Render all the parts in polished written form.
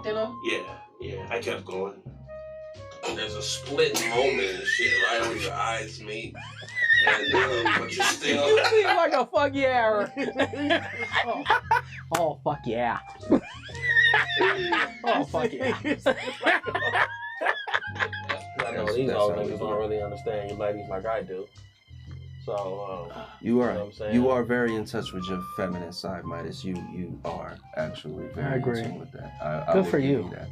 stalking them? Yeah, I kept going. There's a split moment and shit, right where your eyes meet. And, but you're still. You seem like a fuck yeah. Oh, fuck yeah. Oh, fuck yeah. I know these old niggas don't really understand you ladies like I do. So, you are know what I'm saying? you are very in touch with your feminine side, Midas. You are actually very in tune with that. I Good for you. That.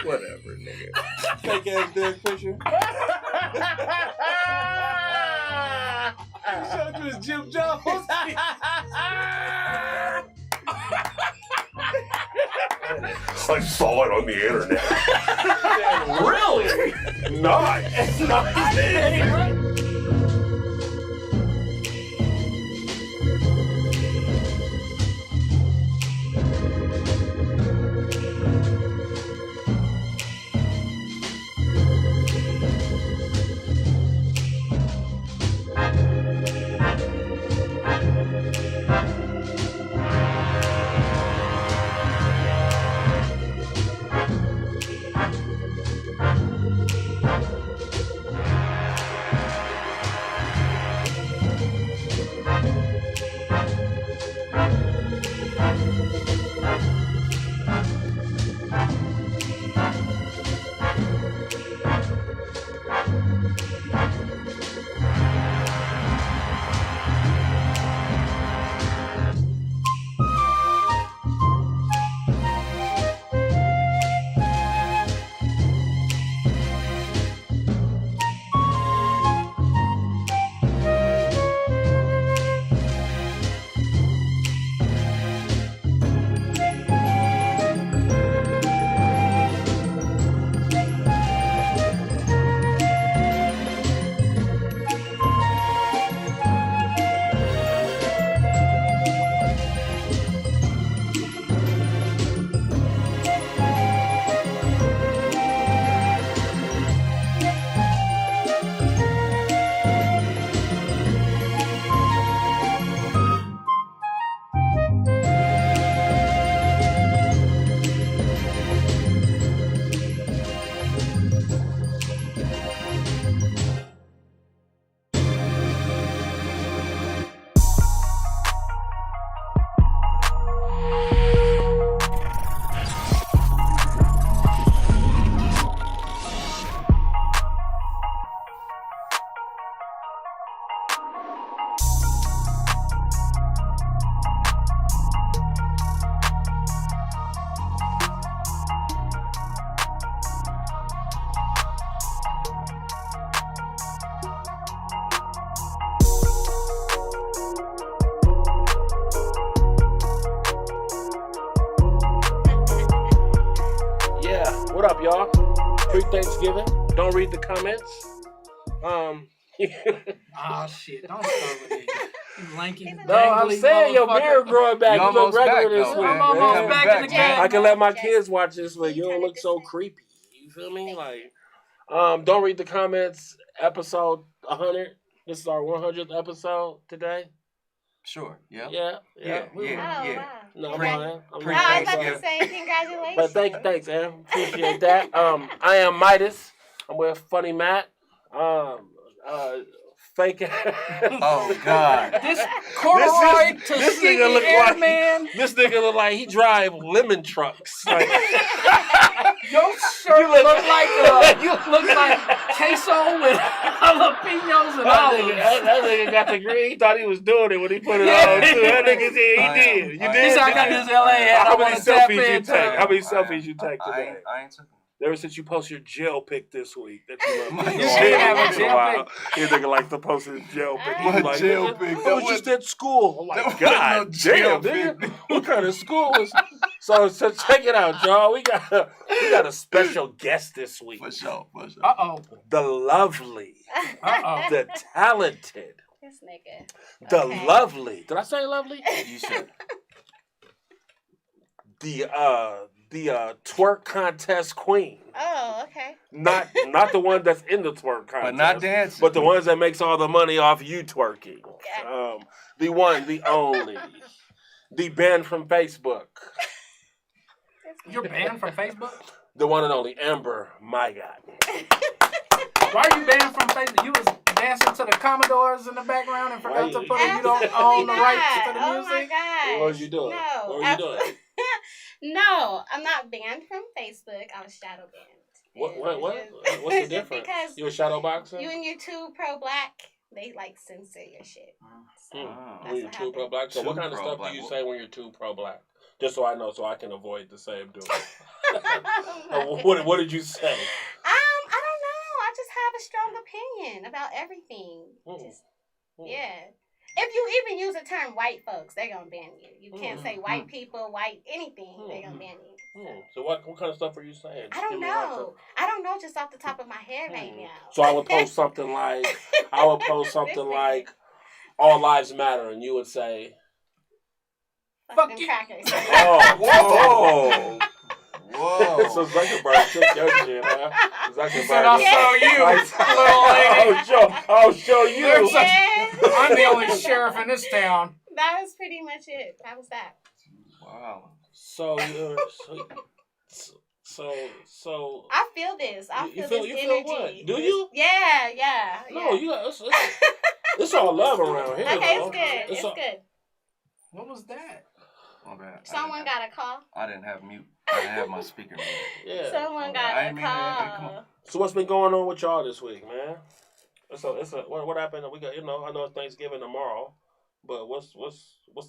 Whatever, nigga. Fake ass Derek Fisher. Showed you his Jim Jones. I saw it on the internet. Really? Nice. What up, y'all? Pre-Thanksgiving. Don't read the comments. Oh shit! Don't start with it. You lanky. No, I'm saying your beard growing back. You look regular this week. I'm almost back in the game. I can let my kids watch this, but you don't look so creepy. You feel me? Like, don't read the comments. Episode 100. This is our 100th episode today. Sure. Yeah. Yeah. Wow. No, I thought you say congratulations. But thanks, Em. Appreciate that. I am Midas. I'm with Funny Matt. Fake. Oh God. This corduroy nigga look airman. This nigga look like he drive lemon trucks. Like, your shirt look like queso with jalapenos and olives. That nigga got the green. He thought he was doing it when he put it on too. That nigga said he did. You did. He said I got this LA hat. How many selfies you take? How many selfies you take today? I ain't took them. Ever since you posted your jail pic this week, that you love. You did have a jail pic. He nigga like to post his jail pic. My He's like, jail pic. I was just at school. I'm like, God damn, nigga. What kind of school was? So check it out, y'all. We got a special guest this week. For sure. The lovely. The talented. This nigga. The lovely. Did I say lovely? You said. twerk contest queen. Oh, okay. Not the one that's in the twerk contest, But not dancing. but the ones that makes all the money off you twerking. Yeah. The one, the only, the banned from Facebook. You're banned from Facebook? The one and only Amber MYGATT. Why are you banned from Facebook? You was dancing to the Commodores in the background and forgot to put it. You don't Absolutely own the rights to the not. music? Oh my gosh. What was you doing? No. What were you doing? No, I'm not banned from Facebook. I was shadow banned. What? What's the difference? Because You a shadow boxer? you and your Too Pro Black, they like censor your shit. So When you're too pro black. So what kind of stuff do you say when you're too pro black? Just so I know, so I can avoid the same doing. What did you say? I don't know. I just have a strong opinion about everything. Yeah. If you even use the term white folks, they're gonna ban you. You can't say white people, white anything. They're gonna ban you. So what kind of stuff are you saying? I don't know. I don't know just off the top of my head right now. So I would post something like, all lives matter, and you would say, Fuck you. Crackers. whoa. Whoa. So Zuckerberg took your shit, huh? He said, I'll show you, little lady. I'll show you. Yeah. I'm the only sheriff in this town. That was pretty much it. That was that. Wow. So I feel this. I feel this you energy. feel what? Do you? Yeah. No, it's all love around here. Okay, though. it's good. It's good. What was that? My bad. Someone got a call. I didn't have mute. I didn't have my speaker muted. Yeah. Someone got I a ain't mean that. Come call. on. So what's been going on with y'all this week, man? What happened? We got, I know it's Thanksgiving tomorrow, but what's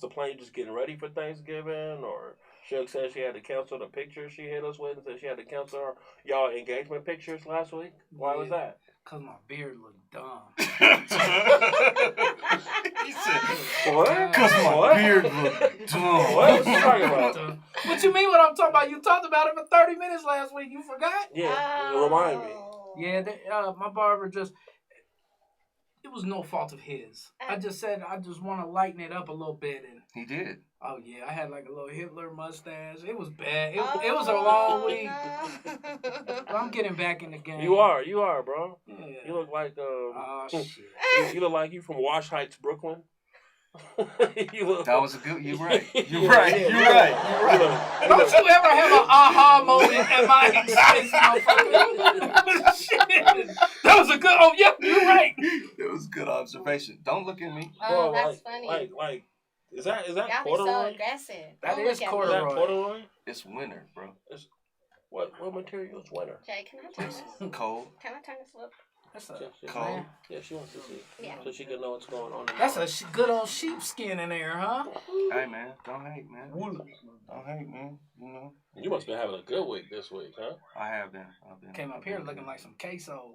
the plan? You just getting ready for Thanksgiving, or Shug said she had to cancel the pictures she hit us with, and said she had to cancel y'all engagement pictures last week. Why was that? Because my beard looked dumb. He said, What? because my beard looked dumb. What you talking about? What you mean what I'm talking about? You talked about it for 30 minutes last week. You forgot? Yeah, remind me. Yeah, my barber it was no fault of his. I just said I just want to lighten it up a little bit. And He did. oh, yeah, I had like a little Hitler mustache. It was bad. It was a long week. No. But I'm getting back in the game. You are, bro. Yeah. You look like Oh, shit. you look like you from Wash Heights, Brooklyn. That was a good. You're right. You're Yeah, right. yeah, You're yeah. right. Don't you ever have an aha moment at my expense, motherfucker? Shit. That was a good. Oh, yeah, you're right. It was a good observation. Don't look at me. Oh, that's funny. Like, is that Y'all be so corduroy? aggressive. That Don't is look at Is me. that corduroy? It's winter, bro. What material is winter? Jay, can I turn this? Cold. Can I turn this up? That's a, Cold. Yeah, she wants to see. Yeah. So she can know what's going on. that's a good old sheepskin in there, huh? Hey, man. Don't hate, man. Don't hate, man. You know. You must be having a good week this week, huh? I have been. Came up here looking like some queso.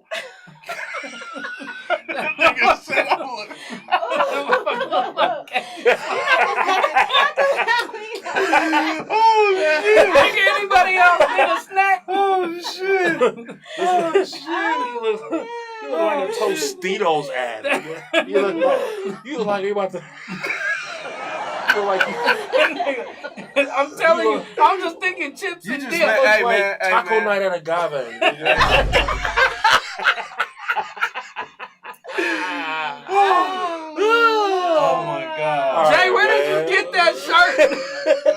That nigga said I look. Think anybody else need a snack? Oh, shit. Oh, shit. You look like a Tostitos ad. You look like you about to. You look like I'm telling you, I'm just thinking chips You and just dip. met- hey, like man, hey, taco man. night at Agave. Oh, my God. Jay, where did you get that shirt?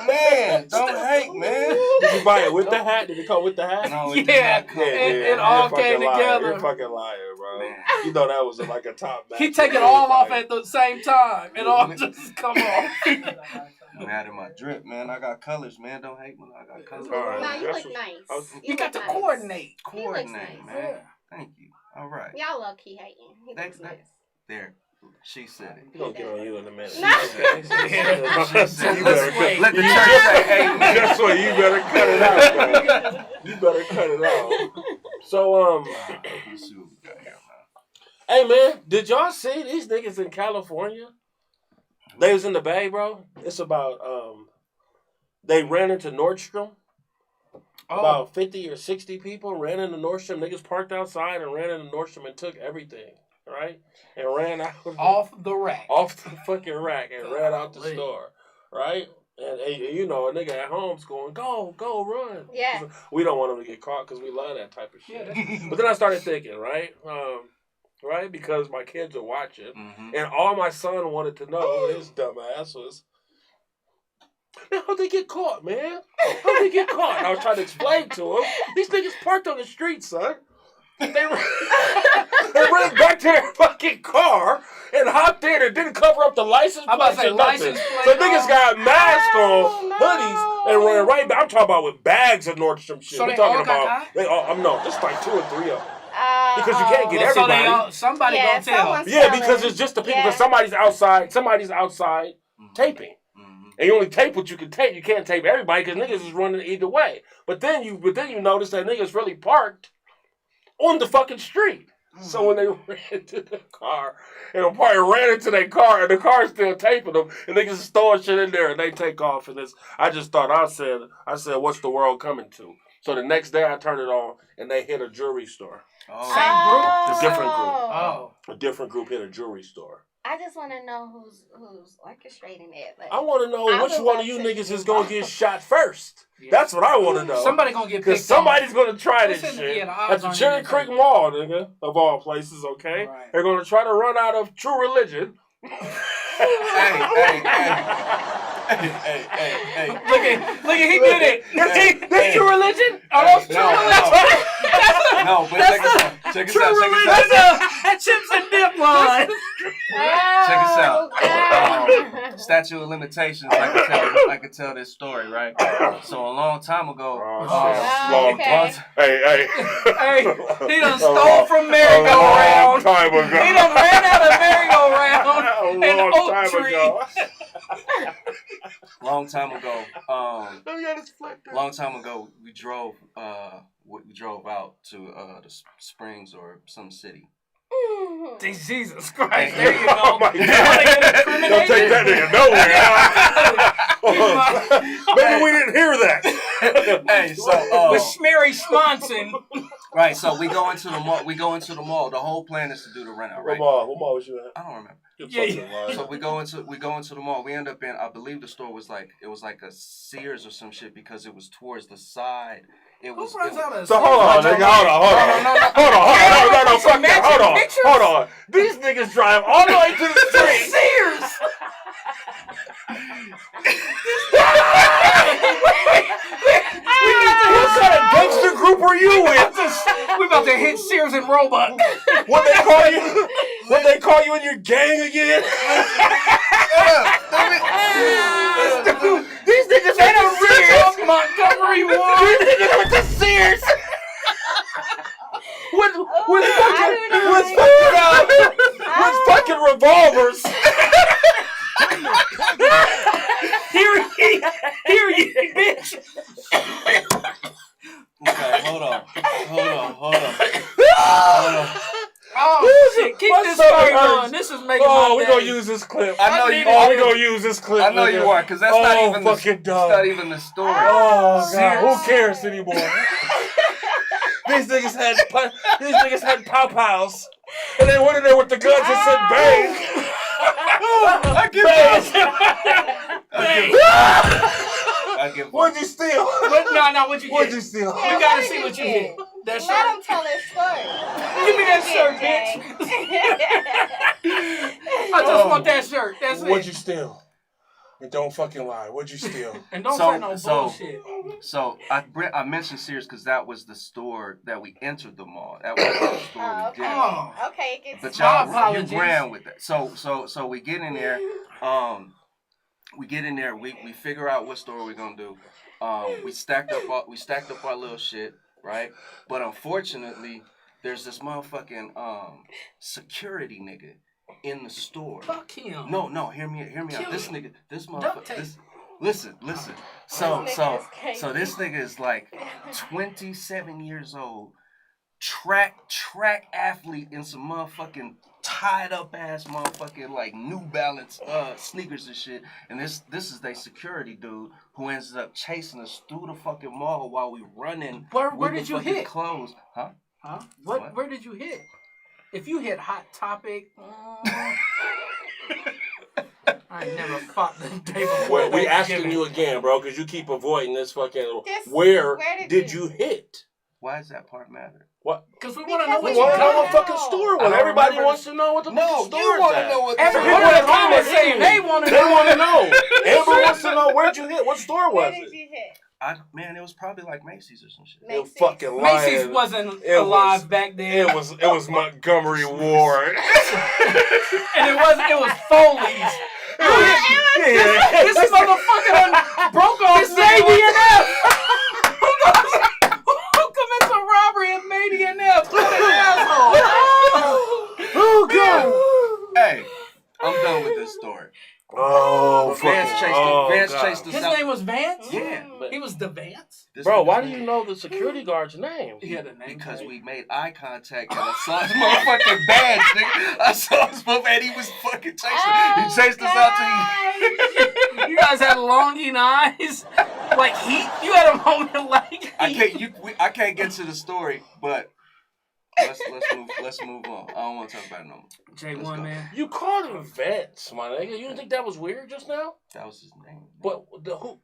Man, don't hate, man. Did you buy it with the hat? Did it come with the hat? No, it Yeah. did not come. It all you're a came fucking liar. together. You're a fucking liar, bro. Man. You know that was like a top match. He take it all off at the same time. It all just come off. I'm mad at my drip, man. I got colors, man. Don't hate me. I got colors. All right. No, you That's look what- nice. You got to look nice. coordinate. He looks Coordinate, nice. man. Thank you. All right. Y'all low key hating. He looks Thanks, nice. There. She said it. We're gonna get on you in a minute. No. You better cut- Let the church say amen. That's what you better cut it out, man. You better cut it out. So, Let's see what we got here, man. hey, man, did y'all see these niggas in California? They was in the Bay, bro. It's about, they ran into Nordstrom. About 50 or 60 people ran into Nordstrom. Niggas parked outside and ran into Nordstrom and took everything, right? And ran out. Off the rack. Off the fucking rack and ran out the Golly. store, right? And you know, a nigga at home's going, go, run. Yeah. We don't want him to get caught because we love that type of shit. Yeah, But then I started thinking, right? Right? Because my kids are watching. Mm-hmm. And all my son wanted to know, his dumb ass was, man, how'd they get caught, man? How'd they get caught? And I was trying to explain to him, these niggas parked on the street, son. They ran back to their fucking car and hopped in and didn't cover up the license plate or nothing. So niggas got masks on, hoodies, and ran right back. I'm talking about with bags of Nordstrom shit. So We're they talking all got about, caught? no, just like 2 or 3 of them. Because you can't get everybody. Somebody gonna tell. Yeah, because it's just the people. Because somebody's outside taping. And you only tape what you can tape. You can't tape everybody because niggas is running either way. But then you notice that niggas really parked on the fucking street. So when they ran to the car, and the party ran into their car, and the car's still taping them, and niggas is throwing shit in there, and they take off. And I said, what's the world coming to? So the next day I turned it on, and they hit a jewelry store. Oh. Same group? A different group. Oh. A different group hit a jewelry store. I just want to know who's orchestrating it. Like, I want to know which one of you niggas is going to get shot first. Yeah. That's what I want to know. Somebody going to get picked. Because somebody's going to try this shit. Yeah, at the Cherry Creek Mall, nigga, of all places, okay? Right. They're going to try to run out of True Religion. Hey. Look at, he did it. That's True Religion? Oh, that's True Religion. No, but check us out. That chips and dip line. Check us out. Statute of limitations. I could tell this story, right? So a long time ago. Hey, he done stole from merry-go-round. A long time ago. He done ran out of merry-go-round. A long time ago. Long time ago, we drove out to the Springs or some city. Jesus Christ! There you go. Oh my God. Don't take that nigga nowhere. Maybe we didn't hear that. Hey, so with Schmeary Smonson. Right, so we go into the mall. The whole plan is to do the rent out, right? What mall was you at? I don't remember. Yeah. So we go into the mall. We end up in, I believe the store was like a Sears or some shit because it was towards the side. So hold on, nigga, hold on. No, fuck that. Hold on. These niggas drive all the way to the street. Sears. What kind of gangster group are you with? We about to hit Sears and Roebuck. What they call you in your gang again? These niggas ain't a Sears. Montgomery Ward. These niggas with the Sears. With fucking revolvers. Hear ye, bitch. Okay, hold on. Oh, shit. Keep this story going. This is making my day. We're going to use this clip. I know you are. We're going to use this clip. I know you are, because that's not even the story. Oh, God. Who cares anymore? These niggas had pow-pows. And they went in there with the guns and said, bang. I give up. What'd you steal? No, what'd you get? What'd you steal? We gotta see what you hit. That shirt? Let him tell his story. Give me that shirt, bitch. I just want that shirt. That's it. What'd you steal? And don't fucking lie. What'd you steal? And don't say no bullshit. So I mentioned Sears because that was the store that we entered the mall. That was the store we did. Okay, it gets. But y'all, you ran with it. So we get in there. We figure out what store we're gonna do. We stacked up our little shit, right? But unfortunately, there's this motherfucking security nigga in the store. Fuck him. No, hear me out. This motherfucker. Listen. So this nigga is like 27 years old, track athlete in some motherfucking tied up ass motherfucking like New Balance sneakers and shit. And this is their security dude who ends up chasing us through the fucking mall while we running. Where did you hit? Clothes, huh? What? Where did you hit? If you hit Hot Topic, I never fought the day before. Well, we asking you again, bro, because you keep avoiding this fucking. Where did you hit? Why does that part matter? What? Because we want to know what you got. We want to know what fucking store was. Everybody wants to know what the fucking store is. No, you want to know what the store is. Everyone in the comments saying they want to know. They want to know. Amber wants to know where'd you hit. What store was it? Where did you hit? Man, it was probably like Macy's or some shit. Macy's. It fucking lying. Macy's wasn't alive back then. It was Montgomery Ward. And it was Foley's. This motherfucker done broke off Navy and F. Who commits a robbery at Navy and F? What an asshole. Oh, God. Hey, I'm done with this story. Oh, Vance chased us His out. name was Vance? Yeah. He was the Vance? Bro, why do you know the security guard's name? He had a name. Because we made eye contact and I saw his motherfucking badge, nigga. I saw his motherfucking and he was fucking chasing. He chased us out to you. You guys had longing eyes? Like heat? You had a moment like heat. I can't get to the story, but let's move on. I don't want to talk about it no more. JAE ONE, man. You called him Vance, my nigga. You didn't think that was weird just now? That was his name. But who?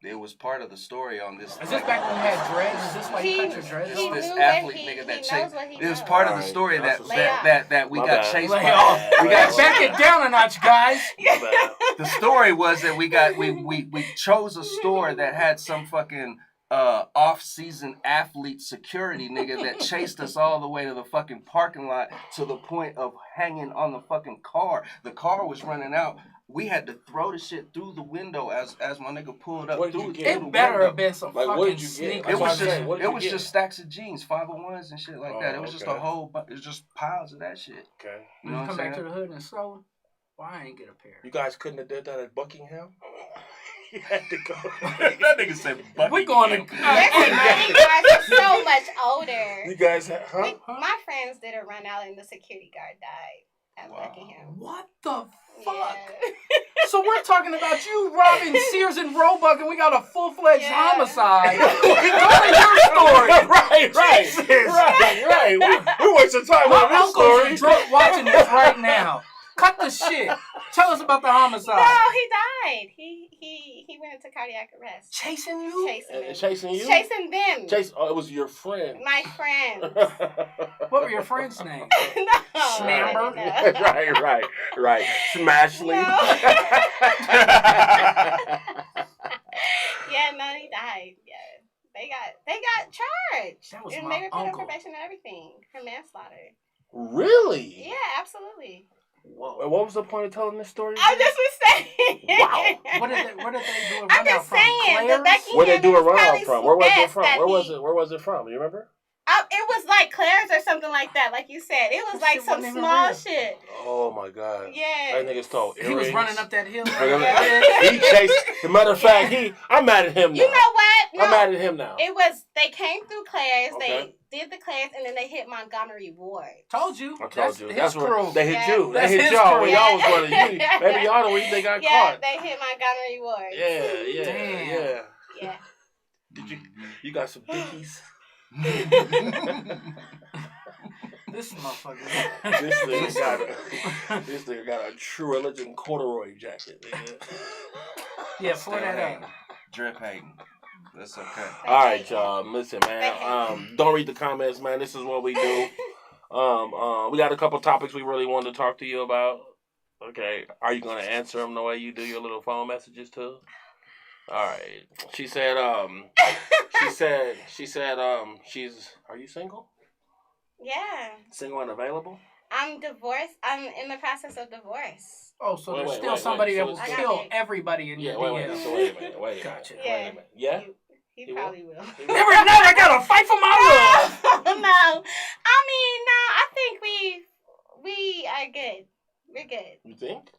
It was part of the story on this. Is this back when you had dreads? Is this why you cut your dreads? This athlete nigga that chased. It was part of the story that we got chased by. We got back it down a notch, guys. The story was that we chose a store that had some fucking off-season athlete security nigga that chased us all the way to the fucking parking lot to the point of hanging on the fucking car. The car was running out. We had to throw the shit through the window as my nigga pulled up through the window. It better have been some fucking sneakers. It was just stacks of jeans, 501s and shit like that. It was just a whole bunch. It was just piles of that shit. Okay. You know what I'm come saying? back to the hood and sew. Well, I ain't get a pair. You guys couldn't have did that at Buckingham? You had to go. That nigga said Buckingham. We're going to... You guys are so much older. You guys had... Huh? My friends did a run out and the security guard died at Buckingham. What the fuck? Yeah. So we're talking about you robbing Sears and Roebuck and we got a full-fledged homicide. Go to your story. Right. We're wasting time on this story. My uncle's drunk watching this right now. Cut the shit. Tell us about the homicide. No, he died. He went into cardiac arrest. Chasing you? Chasing you? Chasing them. It was your friend. My friend. What were your friends' names? Snamber. Right. Smashley. No. Yeah, no, he died. Yeah. They got charged. That was and my they were put on uncle. probation and everything for manslaughter. Really? Yeah, absolutely. Whoa. And what was the point of telling this story? I just was saying. Wow. Where did they do a run I'm out just from? saying. The Buckingham Where they do a is run out probably from? Where was it best from? that Where was it from? You remember? It was like Claire's or something like that, like you said. It was like some small shit. Oh my God. Yeah. That nigga's told earrings. He was running up that hill. He chased. As a matter of fact, I'm mad at him now. You know what? No, I'm mad at him now. It was, they came through Claire's, Okay. they did the Claire's, and then they hit Montgomery Ward. Told you. I told you. That's his crew. They hit you. That's They hit his y'all crew. when y'all was running. Maybe y'all the week they got caught. They hit Montgomery Ward. Yeah. Yeah. Did you got some dickies? This motherfucker. This nigga got a True Religion corduroy jacket, nigga. Yeah, pour that up. Drip hating. That's okay. All right, y'all. Listen, man. Don't read the comments, man. This is what we do. We got a couple topics we really wanted to talk to you about. Okay. Are you gonna answer them the way you do your little phone messages too? All right. She said. She's. Are you single? Yeah. Single and available? I'm divorced. I'm in the process of divorce. Oh, so there's still somebody that will so kill everybody in your DM. So wait a minute. Gotcha. Yeah. Wait a minute. Yeah? He probably will. Every night I gotta fight for my love. No. I mean, no, I think we are good. We're good. You think?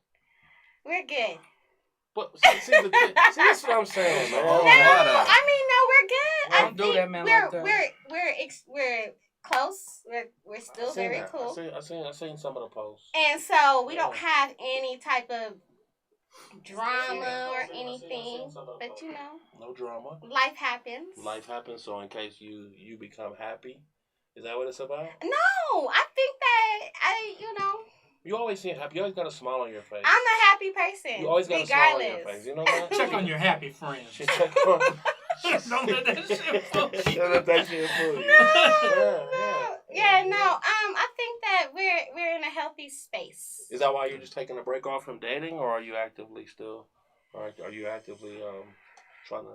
We're good. But see, that's what I'm saying, man. No, I mean, no, we're good. Don't do that, man. We're close. We're still very cool. I seen some of the posts. And so we don't have any type of drama or anything. But you know. No drama. Life happens. Life happens, so in case you become happy. Is that what it's about? No, I think that You always seem happy. You always got a smile on your face. I'm a happy person. You always got a smile on your face. You know that? Check on your happy friends. She check on. Don't let that shit fool you. Don't let that shit fool you. No. I think that we're in a healthy space. Is that why you're just taking a break off from dating, or are you actively still? Or are you actively trying to?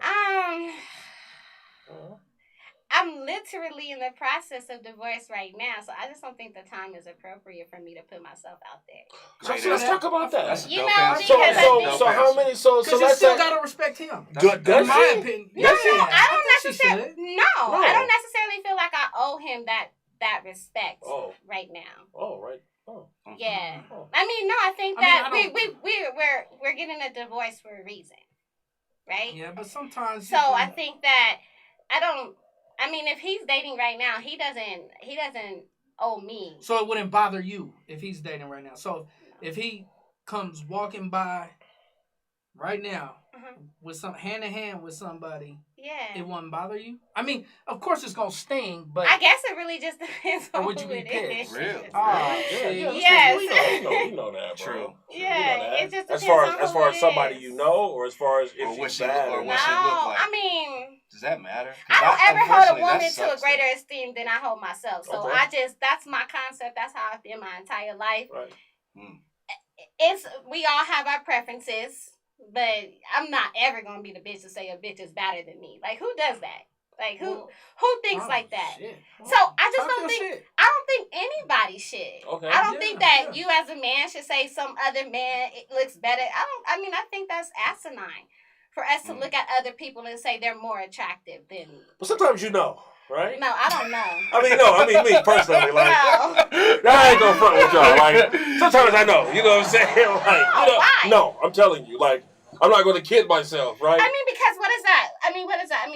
I'm literally in the process of divorce right now, so I just don't think the time is appropriate for me to put myself out there. So let's talk about that. That's a You dope know, answer. because So how many? So Because you let's still say. gotta respect him. Does In my she? opinion. No, I don't think she necessarily. should. No, I don't necessarily feel like I owe him that respect right now. Oh, right. Oh. Yeah. Oh. I mean, no, I think that we're getting a divorce for a reason, right? Yeah, but sometimes. So I think that if he's dating right now, he doesn't owe me. So it wouldn't bother you if he's dating right now. So if he comes walking by right now with some hand in hand with somebody, it wouldn't bother you. I mean, of course it's gonna sting, but I guess it really just depends on would you who be it pissed? is. Real. Yes. You know that, bro. True. Yeah, it just as depends far on as who somebody it is. you know, or as far as if Or what she's she bad, or or what she look like. I mean, does that matter? I don't ever hold a unfortunately, woman that to a sucks, greater though. esteem than I hold myself. So Okay. that's my concept. That's how I've been my entire life. Right. We all have our preferences, but I'm not ever gonna be the bitch to say a bitch is better than me. Like, who does that? Like, who thinks like that? Shit. So I just don't think anybody should. Okay. I don't think that you as a man should say some other man it looks better. I think that's asinine for us to look at other people and say they're more attractive than. But sometimes you know, right? No, I don't know. I mean me personally, like I ain't gonna front with y'all. Like sometimes I know, you know what I'm saying? Like, why? No, I'm telling you, like I'm not gonna kid myself, right? I mean, because what is that?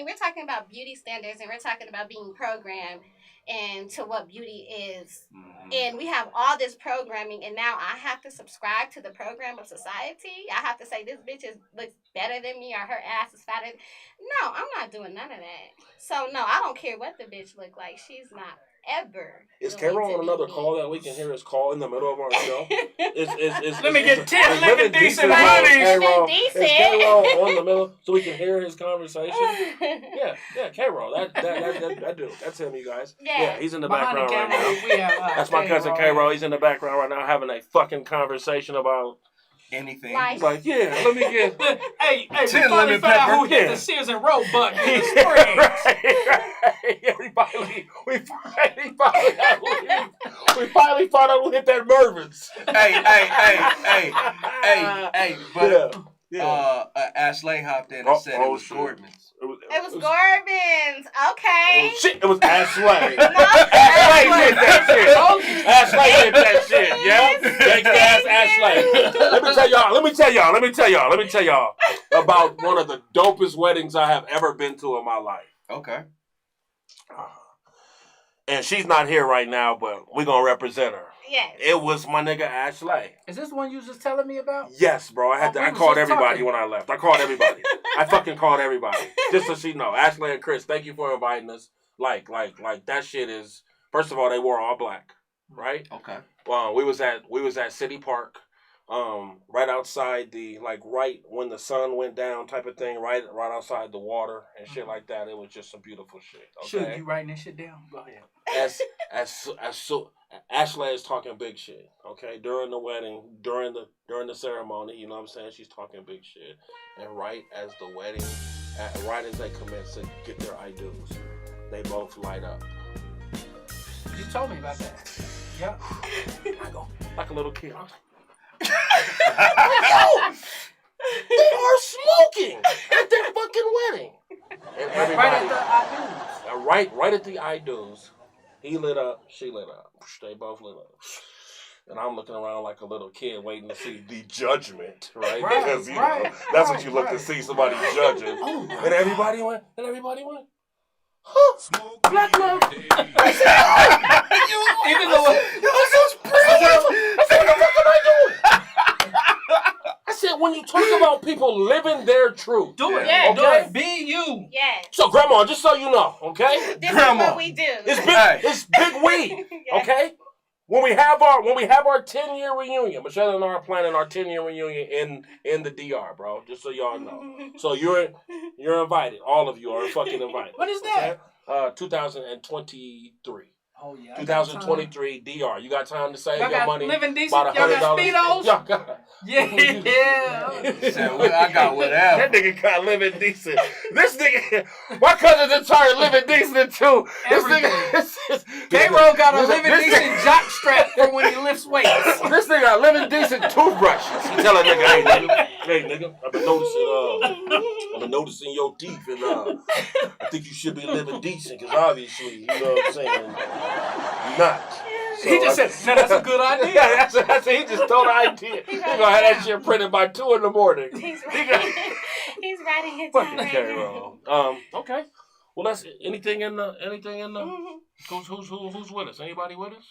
We're talking about beauty standards and we're talking about being programmed into what beauty is. And we have all this programming, and now I have to subscribe to the program of society. I have to say this bitch looks better than me, or her ass is fatter. No, I'm not doing none of that. So no, I don't care what the bitch look like. She's not ever. Is Carol on another call that we can hear his call in the middle of our show? Let me get 10 living decent money. Is Carol on the middle so we can hear his conversation? Yeah, Carol. That dude. That's him, you guys. Yeah, he's in the background right now. That's my cousin Carol. He's in the background right now having a fucking conversation about anything. He's like, yeah, let me get. hey, 10 we finally lemon found out pepper. who hit the Sears and Roebuck in the spring. We finally found out who hit that Mervin's. Hey, but Ashley hopped in and said it was Gordman's. It was Gordon's. Okay. It was Ashley. Ashley did that shit. Ashley did that shit. Yeah. Gangsta ass Ashley. Let me tell y'all about one of the dopest weddings I have ever been to in my life. Okay. And she's not here right now, but we're gonna represent her. Yes. It was my nigga Ashley. Is this the one you was just telling me about? Yes, bro. I called everybody when I left. I called everybody. I fucking called everybody. Just so she know. Ashley and Chris, thank you for inviting us. Like that shit is, first of all, they wore all black. Right? Okay. We was at City Park, right outside right when the sun went down type of thing, right outside the water and shit like that. It was just some beautiful shit. Okay? Should you writing this shit down? Go ahead. Ashley is talking big shit, okay? During the wedding, during the ceremony, you know what I'm saying? She's talking big shit. And right as the wedding, right as they commence to get their I do's, they both light up. You told me about that. Yeah. I go, like a little kid. I was like, yo! They are smoking at their fucking wedding. And everybody, right at the I-do's. Right at the I do's. He lit up, she lit up. They both lit up. And I'm looking around like a little kid waiting to see the judgment, right? Because, you know, that's what you look to see, somebody judging. Oh, and everybody went, huh? Black love. Even though I said, what the fuck am I doing? I said, when you talk about people living their truth. do it. Yeah, do okay? it. Be you. Yes. So, Grandma, just so you know, okay? This Grandma, is what we do. It's big weed, Yes. okay? When we have our 10-year reunion, Michelle and I are planning our 10-year reunion in the DR, bro. Just so y'all know. So you're invited. All of you are fucking invited. What is that? 2023. Oh yeah. 2023 DR. You got time to save your money. Living decent. Y'all got speedos. Y'all got. Yeah. I got whatever. That nigga got living decent. This nigga, my cousin's entire living decent too. This nigga, K-Roll got a living decent jock strap for when he lifts weights. This nigga got living decent toothbrushes. You tell a nigga, hey nigga, I've been noticing your teeth, and I think you should be living decent, because obviously, you know what I'm saying, you're not. So he just said, "No, that's a good idea." Yeah, that's he just told the idea. He gonna have that shit printed by 2 a.m. He's writing it down right now. Okay. Well, that's anything in the who's with us? Anybody with us?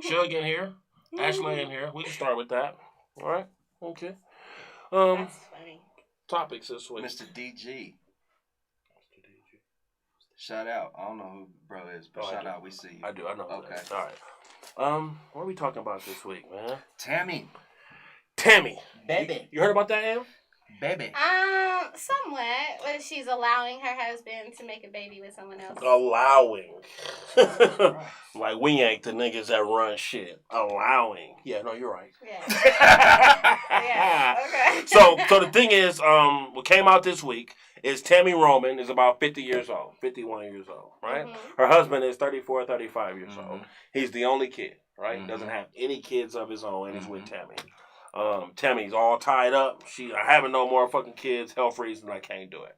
Shug in here. Ashley in here. We can start with that. All right. Okay. That's funny. Topics this week. Mr. DG. Shout out. I don't know who bro is, but shout out. We see you. I do. I know. Okay. All right. What are we talking about this week, man? Tammy. Baby. You heard about that, Am? Baby. Somewhat. But she's allowing her husband to make a baby with someone else. Allowing. Like, we ain't the niggas that run shit. Allowing. Yeah, no, you're right. Yeah. Yeah. Okay. So the thing is, what came out this week is Tammy Roman is about 51 years old, right? Mm-hmm. Her husband is 35 years old. He's the only kid, right? Mm-hmm. Doesn't have any kids of his own, and he's with Tammy. Tammy's all tied up. She's having no more fucking kids. Health reasons, I can't do it.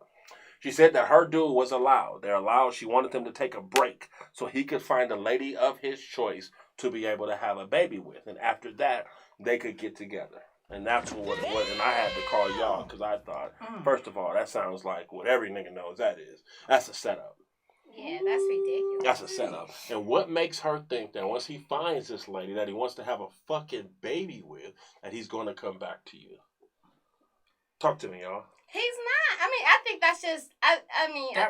She said that her dude was allowed. They're allowed. She wanted them to take a break so he could find a lady of his choice to be able to have a baby with. And after that, they could get together. And that's what and I had to call y'all because I thought, first of all, that sounds like what every nigga knows that is. That's a setup. Yeah, that's ridiculous. That's a setup. And what makes her think that once he finds this lady that he wants to have a fucking baby with, that he's going to come back to you? Talk to me, y'all. He's not. I mean, I think that's just. I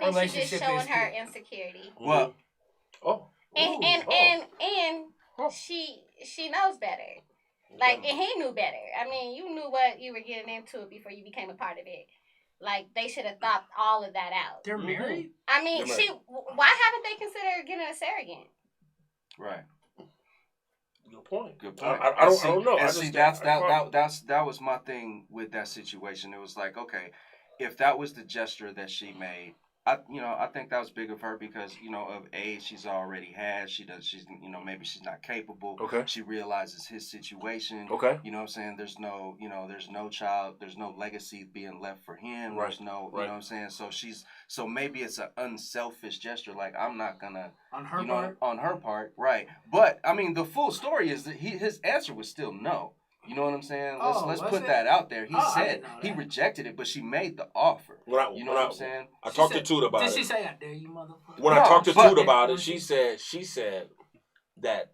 think she's just showing her insecurity. Well, and she knows better. Like, and he knew better. I mean, you knew what you were getting into before you became a part of it. Like, they should have thought all of that out. They're married? I mean, why haven't they considered getting a surrogate? Right. Good point. I don't know. And see, that was my thing with that situation. It was like, okay, if that was the gesture that she made, I think that was big of her because, of age she's already had. She's maybe she's not capable. Okay. She realizes his situation. Okay. You know what I'm saying? There's no child, there's no legacy being left for him. Right. There's no, you know what I'm saying? So maybe it's an unselfish gesture. Like, I'm not gonna. On her part. Right. But, I mean, the full story is that his answer was still no. You know what I'm saying? Let's put that out there. He said he rejected it, but she made the offer. What I'm saying? I talked to Toot about it. Did she say, "I dare you, motherfucker"? When I talked to Toot about it, she said that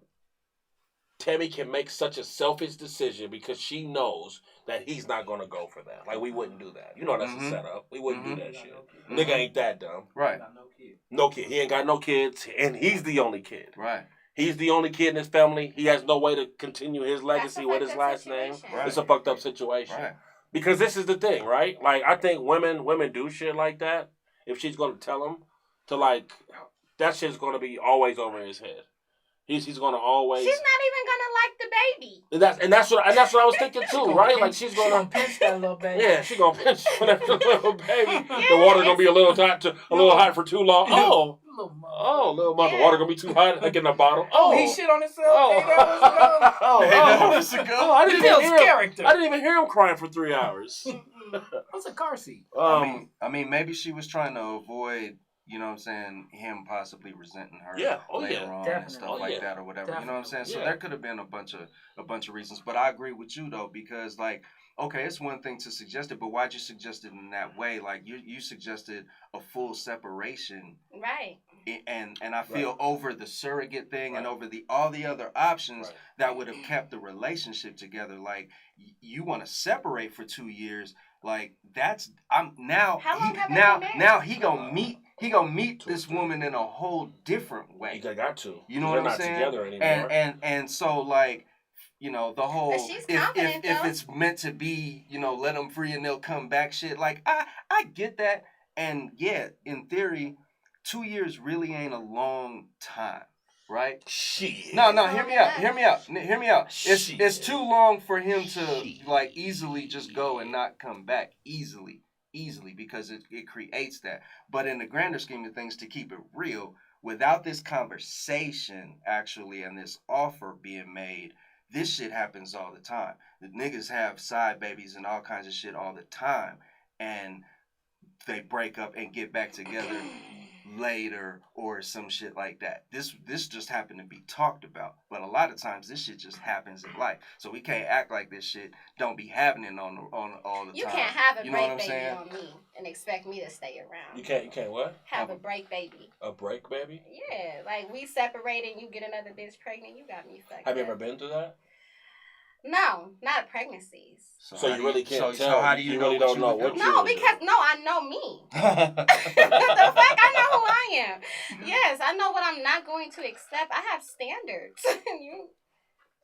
Tammy can make such a selfish decision because she knows that he's not going to go for that. Like, we wouldn't do that. You know that's a setup. We wouldn't do that shit. Nigga ain't that dumb. Right. No kid. He ain't got no kids, and he's the only kid. Right. He's the only kid in his family. He has no way to continue his legacy with his last name. Right. It's a fucked up situation. Right. Because this is the thing, right? Like, I think women do shit like that. If she's going to tell him to, like, that shit's going to be always over his head. He's going to always. She's not even going to like the baby. And that's what I was thinking too, right? Like, she's going to pinch that little baby. Yeah, she's going to pinch that little baby. Yeah, the water's going to be a little hot for too long. Little mother. Yeah. Water going to be too hot, like in a bottle. He shit on himself. I didn't even hear him crying for 3 hours. What's a car seat? I mean, maybe she was trying to avoid, you know what I'm saying, him possibly resenting her later on and stuff like that or whatever. Definitely. You know what I'm saying? So there could have been a bunch of reasons. But I agree with you though, because like, okay, it's one thing to suggest it, but why'd you suggest it in that way? Like you suggested a full separation. Right. And I feel over the surrogate thing and over all the other options that would have kept the relationship together. Like, you want to separate for 2 years. Like, now he gonna meet he gonna meet this woman in a whole different way. They got to. You know what I'm saying? They're not together anymore. And so like, you know, the whole if it's meant to be, you know, let them free and they'll come back shit. Like I get that, and yeah, in theory, 2 years really ain't a long time. Right? Shit. No, hear me out. It's too long for him to like easily just go and not come back easily because it creates that. But in the grander scheme of things, to keep it real, without this conversation actually and this offer being made, this shit happens all the time. The niggas have side babies and all kinds of shit all the time, and they break up and get back together later or some shit like that. This just happened to be talked about, but a lot of times this shit just happens in life. So we can't act like this shit don't be happening on all the time. You can't have a break baby on me and expect me to stay around. You can't what? Have a break baby. A break baby? Yeah, like we separated, you get another bitch pregnant, you got me fucked. Have you ever been through that? No, not pregnancies. So you really can't tell. So how do you really don't know what you No, because I know me. The fuck, I know who I am. Yes, I know what I'm not going to accept. I have standards. The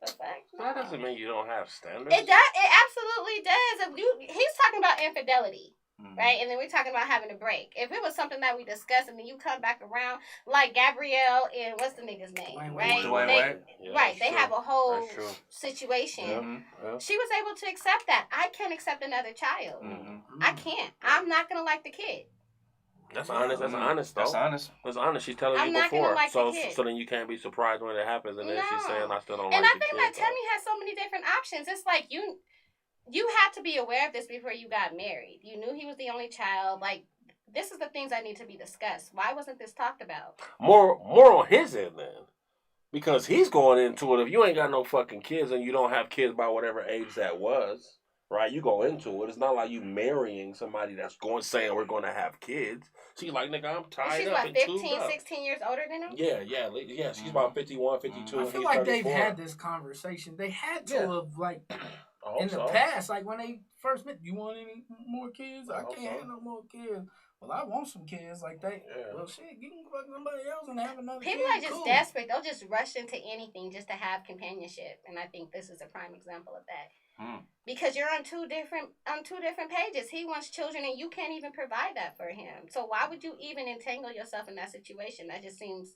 fuck? No. That doesn't mean you don't have standards. It does. It absolutely does. He's talking about infidelity. Right, and then we're talking about having a break. If it was something that we discussed, and then you come back around, like Gabrielle and what's the nigga's name, right? They have a whole situation. Yeah. She was able to accept that. I can't accept another child. I can't. I'm not gonna like the kid. That's honest. That's honest, though. That's honest. She's telling you before. Like so then you can't be surprised when it happens, and then she's saying, "I still don't like the kid." And I think that Tammy has so many different options. It's like you had to be aware of this before you got married. You knew he was the only child. Like, this is the things that need to be discussed. Why wasn't this talked about? More on his end then. Because he's going into it. If you ain't got no fucking kids and you don't have kids by whatever age that was, right? You go into it. It's not like you marrying somebody that's saying we're going to have kids. She's like, nigga, I'm tied up. She's 15, 16 years older than him? Yeah. She's about 51, 52. I feel like they've had this conversation. They had to have, like... In the past, like when they first met, you want any more kids? I can't have no more kids. Well, I want some kids. Like they, well, shit, you can fuck somebody else and have another. People are just desperate. They'll just rush into anything just to have companionship, and I think this is a prime example of that. Because you're on two different pages. He wants children, and you can't even provide that for him. So why would you even entangle yourself in that situation? That just seems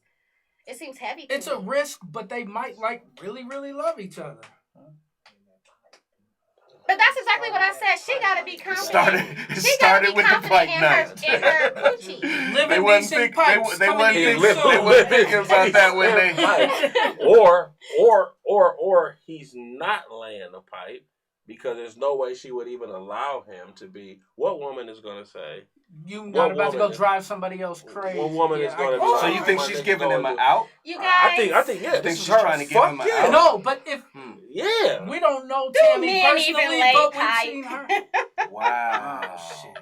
heavy. It's a risk, but they might like really, really love each other. But that's exactly what I said. She got to be confident. She started with the pipe knife. In her coochie. They wasn't thinking about that when they or he's not laying the pipe because there's no way she would even allow him to be. What woman is going to say? You not about to go drive somebody else crazy. What woman is going to be? So you think she's giving him an out? You guys, I think yeah. I think she's trying to give him an out. No, but if we don't know Tammy personally, but we've seen her. Wow. Oh, shit.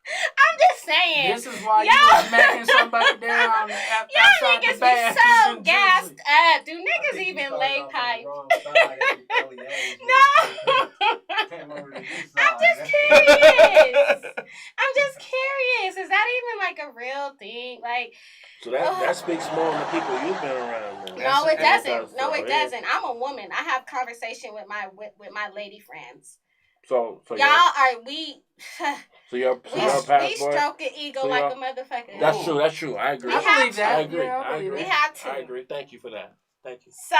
I'm just saying. This is why you are macking somebody down. Y'all niggas be so gassed up. Do niggas even lay pipe? No. I'm just curious. Is that even like a real thing? Like. So that speaks more on the people you've been around. Man. No, it doesn't. No, it doesn't. I'm a woman. I have conversation with my lady friends. So y'all are we. So you're we stroke an ego like a motherfucker. That's true. I agree. I believe that. I agree. We have to. I agree. Thank you for that. Thank you. So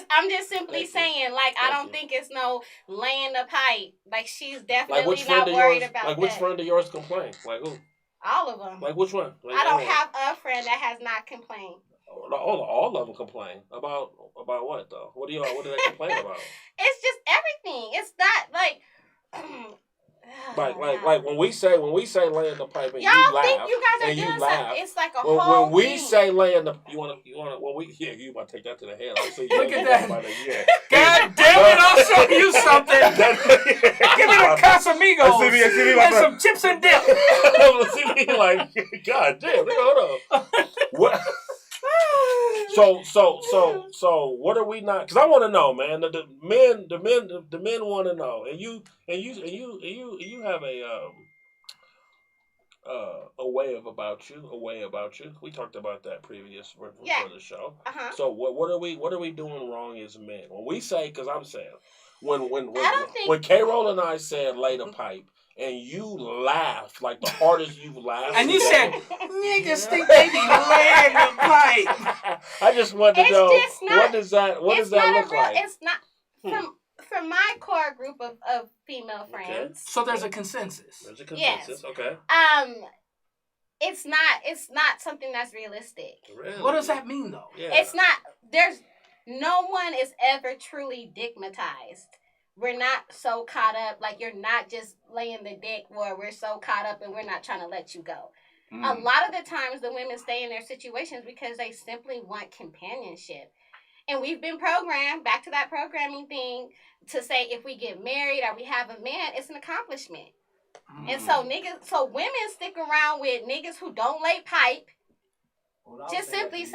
I'm just simply saying, like, I don't think it's no laying the pipe. Like, she's definitely not worried about that. Like, which friend of yours complained? Like who? All of them. Like which one? Like, I don't have a friend that has not complained. All of them complain about what though? What do they complain about? It's just everything. It's not like. Like when we say laying the pipe and y'all you laugh, think you guys are and doing you laugh. Something. It's like a whole when we thing. say laying the you want you about to take that to the head. Look at that. God damn it! I'll show you something. Give me the Casamigos and some chips and dip. See me like, God damn, hold on. What? So what are we not? Because I want to know, man. The men want to know, and you have a way about you. We talked about that previous for the show. So what are we doing wrong as men? When we say, because I'm saying, when K-Roll and I said lay the pipe, and you laughed like the hardest you've laughed, and you said, "Niggas think they be laying the pipe." I just wanted to know what does that look like? It's not from my core group of female friends. Okay. So there's a consensus. There's a consensus. Yes. Okay. It's not something that's realistic. Really? What does that mean though? Yeah. It's not. There's no one is ever truly digmatized. We're not so caught up, like you're not just laying the dick where we're so caught up and we're not trying to let you go. A lot of the times the women stay in their situations because they simply want companionship. And we've been programmed, back to that programming thing, to say if we get married or we have a man, it's an accomplishment. And so women stick around with niggas who don't lay pipe, just simply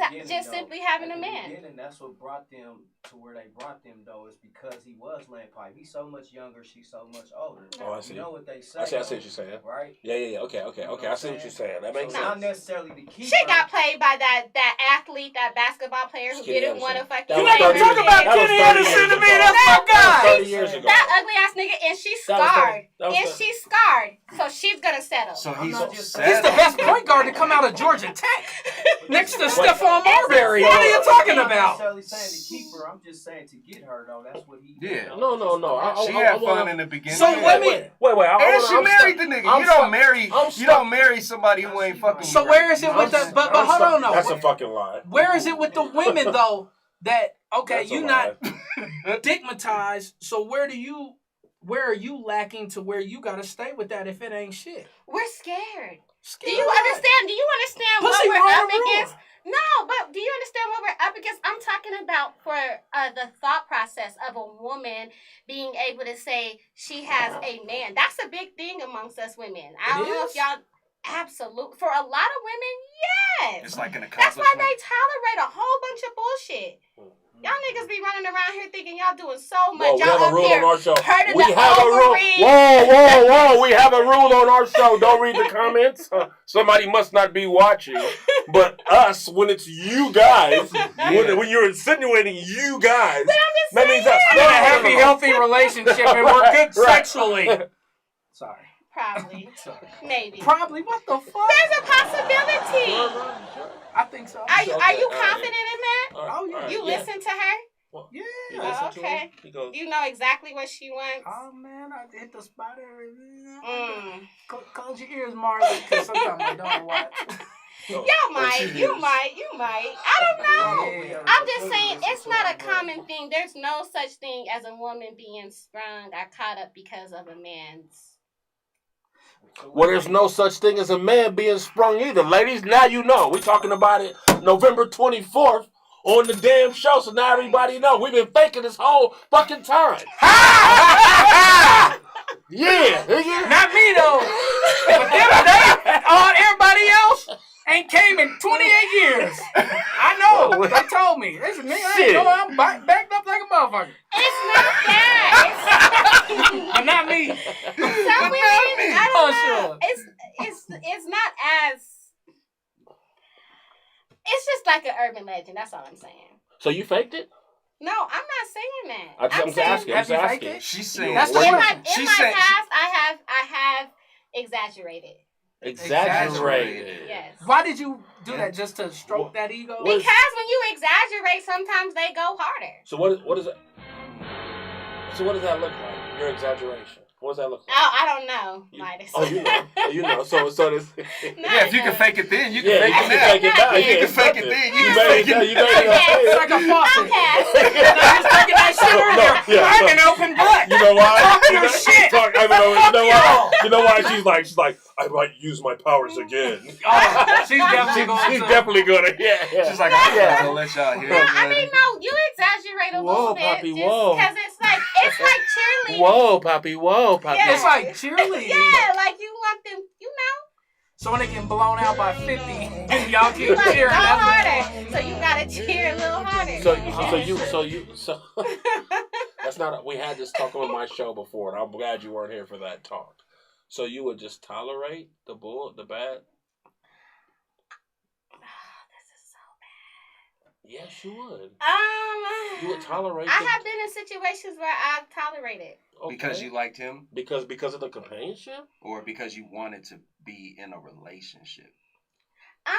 having a man. And that's what brought them to where they brought them, though, is because he was laying pipe. He's so much younger, she's so much older. Oh, I see. You know what they say. I see what you're saying. Right? Yeah. Okay. I see what you're saying. That makes sense. Not necessarily the keeper. She got played by that athlete, that basketball player who didn't want to fucking. You ain't talk about Kenny Anderson to me. That's my guy. 30 years ago. That ugly ass nigga, and she's scarred. She's scarred, so she's gonna settle. So he's the best point guard to come out of Georgia Tech, next to Stephon Marbury. What are you talking about? I'm not necessarily saying to keep her. I'm just saying to get her, though. That's what he did. Yeah. No. She had fun in the beginning. So wait. And she married the nigga. You don't marry somebody who ain't fucking. So where is it with the? But hold on, though. That's a fucking lie. Where is it with the women though? That you're not stigmatized. So where are you lacking to where you gotta stay with that if it ain't shit? We're scared. Do you understand? What we're up against? No, but do you understand what we're up against? I'm talking about for the thought process of a woman being able to say she has a man. That's a big thing amongst us women. I don't know if y'all... Absolutely. For a lot of women, yes. It's like an That's accomplishment. why they tolerate a whole bunch of bullshit. Y'all niggas be running around here thinking y'all doing so much. We have a rule on our show. We have a rule. Whoa. We have a rule on our show. Don't read the comments. Somebody must not be watching. But us, when it's you guys, when you're insinuating you guys, that means I'm in a happy, healthy relationship and we're good sexually. Sorry. Probably. Maybe. Probably. What the fuck? There's a possibility. I think so. Are you confident in that? Oh, yeah. You listen to her? Well, yeah. Okay. You know exactly what she wants? Oh, man. I hit the spot every... Close your ears, Marley, because sometimes I don't watch. You might. I don't know. Yeah. I'm just saying, it's not a common thing. There's no such thing as a woman being sprung or caught up because of a man's... Well, there's no such thing as a man being sprung either. Ladies, now you know. We're talking about it November 24th on the damn show, so now everybody know. We've been faking this whole fucking time. Yeah. Not me, though. But everybody else ain't came in 28 years. I know. They told me. Listen, me, I'm backed up like a motherfucker. It's not that. But not me. Some women, I don't know. It's not as... It's just like an urban legend. That's all I'm saying. So you faked it? No, I'm not saying that. I'm asking. Have you faked it? She's saying... That's in my past, I have exaggerated. Exaggerated. Yes. Why did you do that? Just to stroke that ego? Because when you exaggerate, sometimes they go harder. So what is it? So what does that look like? Your exaggeration. What does that look like? Oh, I don't know, Midas. You know. So this. Yeah, if you can fake it then, you can fake it now. Fake it now. You can fake it then, you can fake it. It's like a faucet. Just taking that shit earlier. I'm an open book. You know why? Talk your shit. You know why? She's like, I might use my powers again. She's definitely gonna. Yeah. She's like, I'm not gonna let y'all hear it. I mean, no, you exaggerate a little bit. Poppy, because it's like cheerleading. Whoa, Poppy, Poppy. Yeah. It's like cheerleading. Yeah, like you want them, you know. So when they get blown out by 50, y'all keep cheering. Go harder. So you gotta cheer a little harder. So that's not. We had this talk on my show before, and I'm glad you weren't here for that talk. So you would just tolerate the bad? This is so bad. Yes, you would. You would tolerate. I have been in situations where I've tolerated. Okay. Because you liked him? Because of the companionship? Or because you wanted to be in a relationship? No.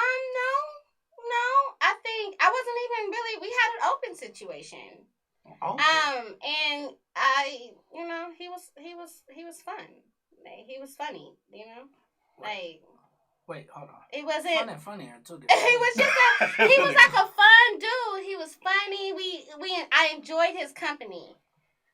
I think I wasn't even really. We had an open situation. Okay. And he was fun. Like, he was funny. Like. Wait, hold on. It wasn't fun and funnier too. He was he was like a fun dude. He was funny. I enjoyed his company.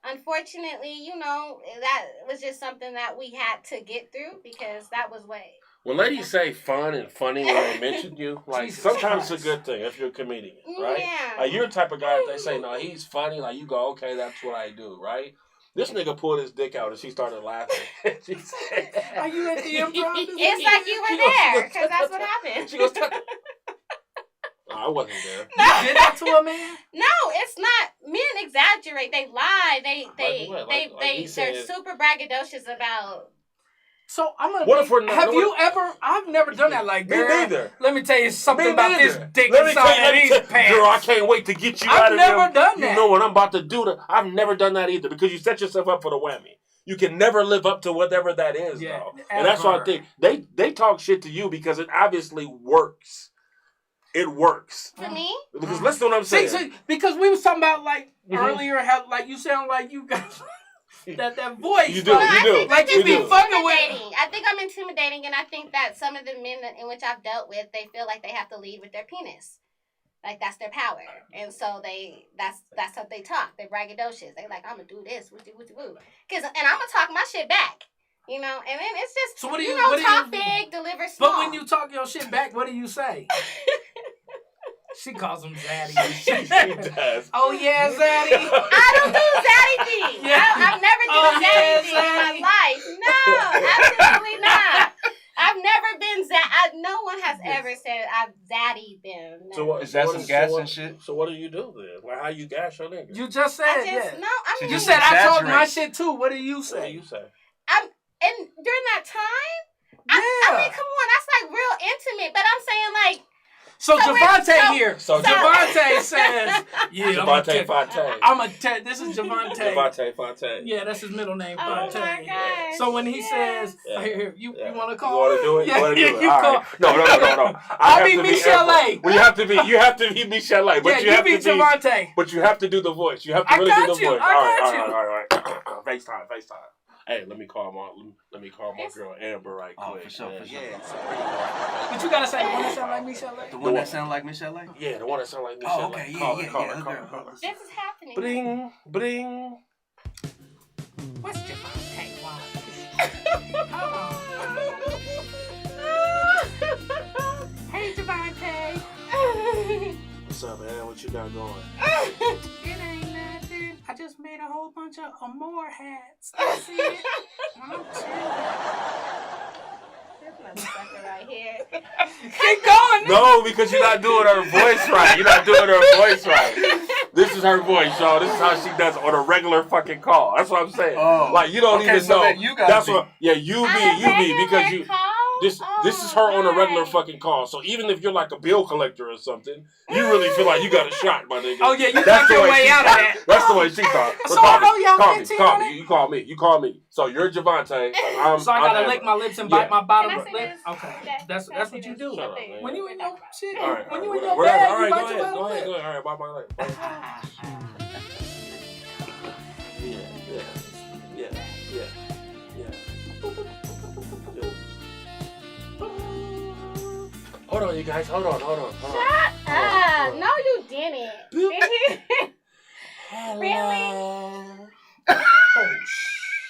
Unfortunately, that was just something that we had to get through because that was what. When ladies say fun and funny when they mention you, like sometimes it's a good thing if you're a comedian, right? Yeah. Like you're the type of guy if they say, no, he's funny, like you go, okay, that's what I do, right? This nigga pulled his dick out and she started laughing. She said, are you at the improv? It's like you were there, because that's what happened. She goes, I wasn't there. No. You did that to a man? No, it's not. Men exaggerate. They lie. They're super braggadocious about. So I'm gonna. What if we're not? Have you ever? I've never done that. Like, girl, me neither. Let me tell you something about this dick inside of these pants. Girl, I can't wait to get you out of there. I've never done that. You know what I'm about to do? I've never done that either because you set yourself up for the whammy. You can never live up to whatever that is, though. And that's why I think they talk shit to you because it obviously works. It works. For me? Because listen to what I'm saying. See, because we was talking about earlier how you sound like you got that voice. You do. Like you be fucking with. I think I'm intimidating, and I think that some of the men in which I've dealt with, they feel like they have to lead with their penis. Like that's their power, and so that's how they talk. They're braggadocious. They like, I'm gonna do this, and I'm gonna talk my shit back. And then it's just, so what do you talk big, deliver small. But when you talk your shit back, what do you say? She calls him Zaddy. She does. Oh, yeah, Zaddy. I don't do Zaddy things. Yeah. I've never done Zaddy things in my life. No, absolutely not. I've never been no one has ever said I've zaddied them. No. So what, is that some gas and shit? So what do you do then? Like, how you gas your nigga? You just said, you said I talk my shit too. What do you say? What do you say? And during that time, I mean, come on, that's like real intimate. But I'm saying like. So Javante here. So Javante says, yeah, Javante Fontaine. This is Javante. Javante Fontaine. Yeah, that's his middle name, Fontaine. Oh my gosh. So when he says, here, you want to call? You want to do it? Yeah, you want to do it? You all call. Right. No. I'll be Michelle A. Well, you have to be Michelle A. But you be Javante. But you have to do the voice. You have to really do the voice. All right. FaceTime. Hey, let me call my girl Amber right quick. For sure. Yeah. But you gotta say the one that sound like Michelle A. The one that sound like Michelle A? Yeah, the one that sound like Michelle A. Oh, okay, Call her. This is happening. Bling. What's Javante? Hey, Javante. What's up, man? What you got going? It ain't nothing. I just made a whole bunch of Amore hats. You see it? I'm chilling. This motherfucker right here. Keep going. No, because you're not doing her voice right. This is her voice, y'all. This is how she does on a regular fucking call. That's what I'm saying. Oh. Like you don't even know. That's what. Yeah, you be because you. This is her on a regular fucking call. So even if you're like a bill collector or something, you really feel like you got a shot, my nigga. Oh yeah, you got your way out of that. That's the way she thought. So I know y'all call me. You call me. So you're Javante. So I gotta lick my lips and bite my bottom lip. Okay, that's what you do. Shut up, when you in your shit, right, when you in your bag, you bite your bottom lip. Go ahead. All right, bite my lip. Yeah. Hold on, you guys. Hold on. Shut up. No, you didn't. Really? Oh,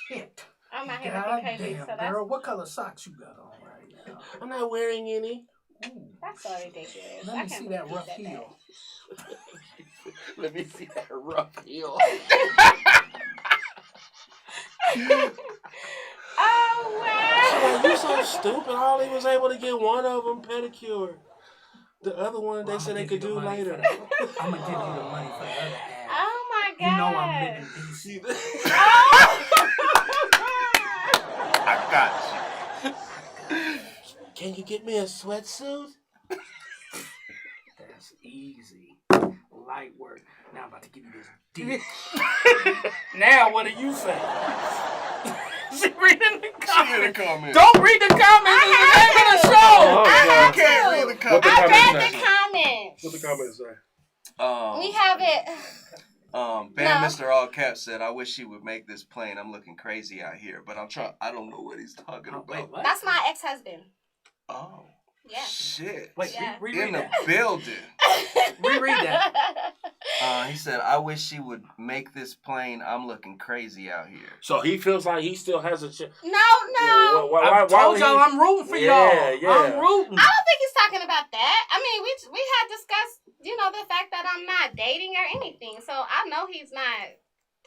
shit. I'm not here to be crazy. So girl, what color socks you got on right now? I'm not wearing any. Ooh. That's so ridiculous. Let me see that rough heel. Let me see that rough heel. Oh, wow. You're so stupid. I only was able to get one of them pedicured. The other one, they said they could do later. I'm going to give you the money for the other half. Oh, my God. You know I'm living DC. I got you. Can you get me a sweatsuit? That's easy. Light work. Now I'm about to give you this deep. Now what do you say? She reading the comments. Don't read the comments. It's the name of the show. I can't read the comments. I read the comments. What the comments say? We have it. Mr. All Caps said, I wish he would make this plain. I'm looking crazy out here. But I don't know what he's talking about. Wait, what? That's my ex-husband. Oh. Yeah. Shit. Wait, reread in that. The building. Reread that. He said, I wish she would make this plain. I'm looking crazy out here. So he feels like he still has a chance. No. I told y'all I'm rooting for y'all. Yeah. I'm rooting. I don't think he's talking about that. I mean, we had discussed, the fact that I'm not dating or anything. So I know he's not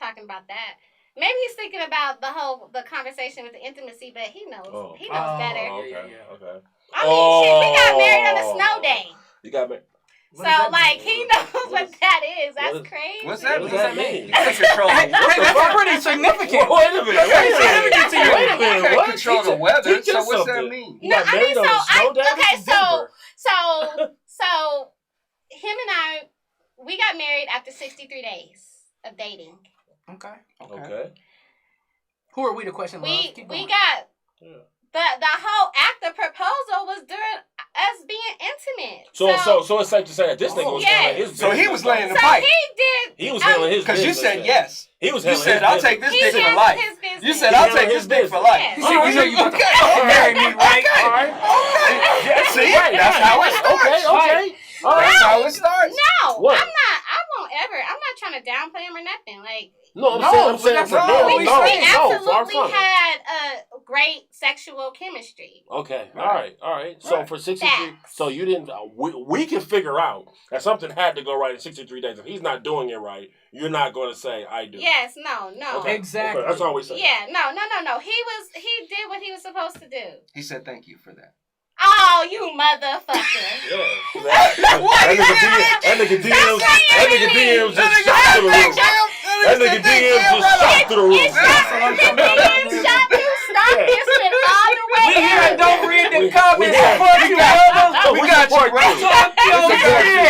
talking about that. Maybe he's thinking about the conversation with the intimacy, but he knows. Oh. He knows better. Okay. I mean, shit, we got married on a snow day. You got married. So, he knows what that is. That's crazy. What's that mean? Hey, that's pretty significant. Wait a minute. That's significant to you. Wait a minute. You can't control the weather, so what's that mean? You got married on a snow day? So him and I, we got married after 63 days of dating. Okay. Who are we to question love? We got the whole act of proposal was during us being intimate. So it's safe to say that this nigga was handling his business. So he was laying the So pipe. He was handling his business. Because you said yes. He was You handling said, his I'll business. take this dick for life. You said, I'll take this dick for life. Yes. You see, we know you about to marry me, right? Okay. See, that's how it starts. Okay. That's how it starts. No, What? I'm not trying to downplay him or nothing. I'm saying for We far absolutely from it. had a great sexual chemistry. Okay, all right. So for 63, so you didn't. We can figure out that something had to go right in 63 days. If he's not doing it right, you're not going to say I do. Yes, no. Okay. Exactly. Okay, that's all we say. Yeah, no. He did what he was supposed to do. He said thank you for that. Oh, you motherfucker! Yeah. That nigga DMs just shot through the roof. That nigga DMs just shot through the roof. Stop dissing all the way. We here and don't read the comments. We got you, bro.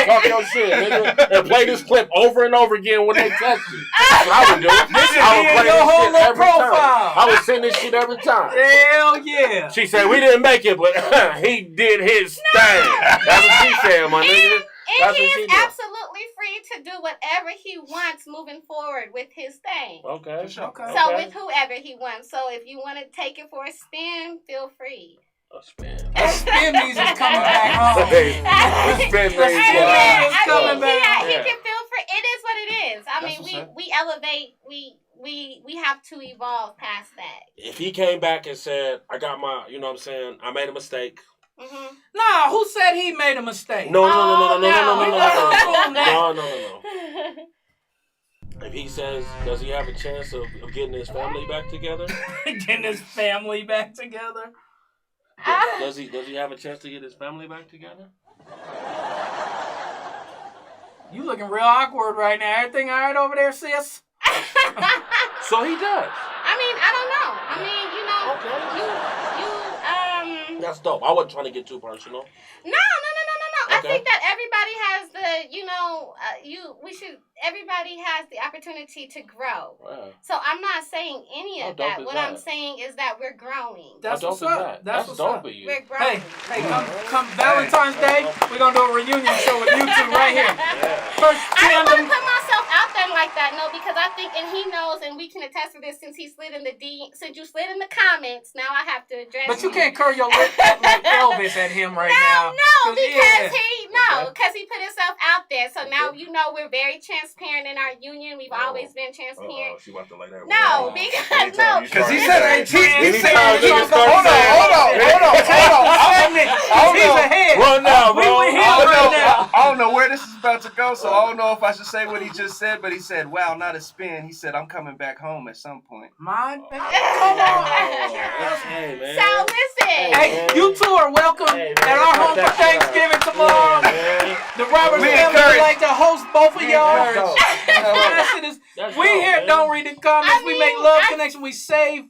Talk your shit, nigga. And play this clip over and over again when they test you. That's what I would do. I would play this shit every time. I would send this shit every time. Hell yeah. She said, we didn't make it, but he did his thing. That's what she said, my nigga. And he is absolutely free to do whatever he wants moving forward with his thing. Okay. So with whoever he wants. So if you want to take it for a spin, feel free. A spin. A spin means it's coming back home. Hey, a spin means it's coming back. He can feel free. It is what it is. I mean, we elevate. We have to evolve past that. If he came back and said, I got my, you know what I'm saying, I made a mistake. Mm-hmm. Nah, who said he made a mistake? No. If he says, does he have a chance of getting his family back together? Getting his family back together? Does he have a chance to get his family back together? You looking real awkward right now. Everything all right over there, sis? So he does. I mean, I don't know. I mean, Okay. you That's dope. I wasn't trying to get too personal. No. Okay. I think that everybody has everybody has the opportunity to grow. Wow. So I'm not saying any of that. What I'm that? saying is that we're growing. That's what's dope is up. that? That's That's what's dope up. of you. We're growing. Hey, come Valentine's Day, we're going to do a reunion show with you two right here. First I don't want to tandem. put myself out there like that, no, because I think, and he knows, and we can attest for this since you slid in the comments, now I have to address But you can't curl your lip like Elvis at him right now. No, because he put himself out there. So now we're very transparent in our union. We've always been transparent. She about to lay that. No, Because he said hold on. He's ahead. Run now, bro. I don't know where this is about to go, so I don't know if I should say what he just said, but he said, wow, not a spin. He said, I'm coming back home at some point. My baby. Come on. Hey, man. So listen. Hey, you two are welcome at our home for Thanksgiving tomorrow. The Roberts family would like to host both of y'all. That shit is. We here don't read the comments. We make love connection. We save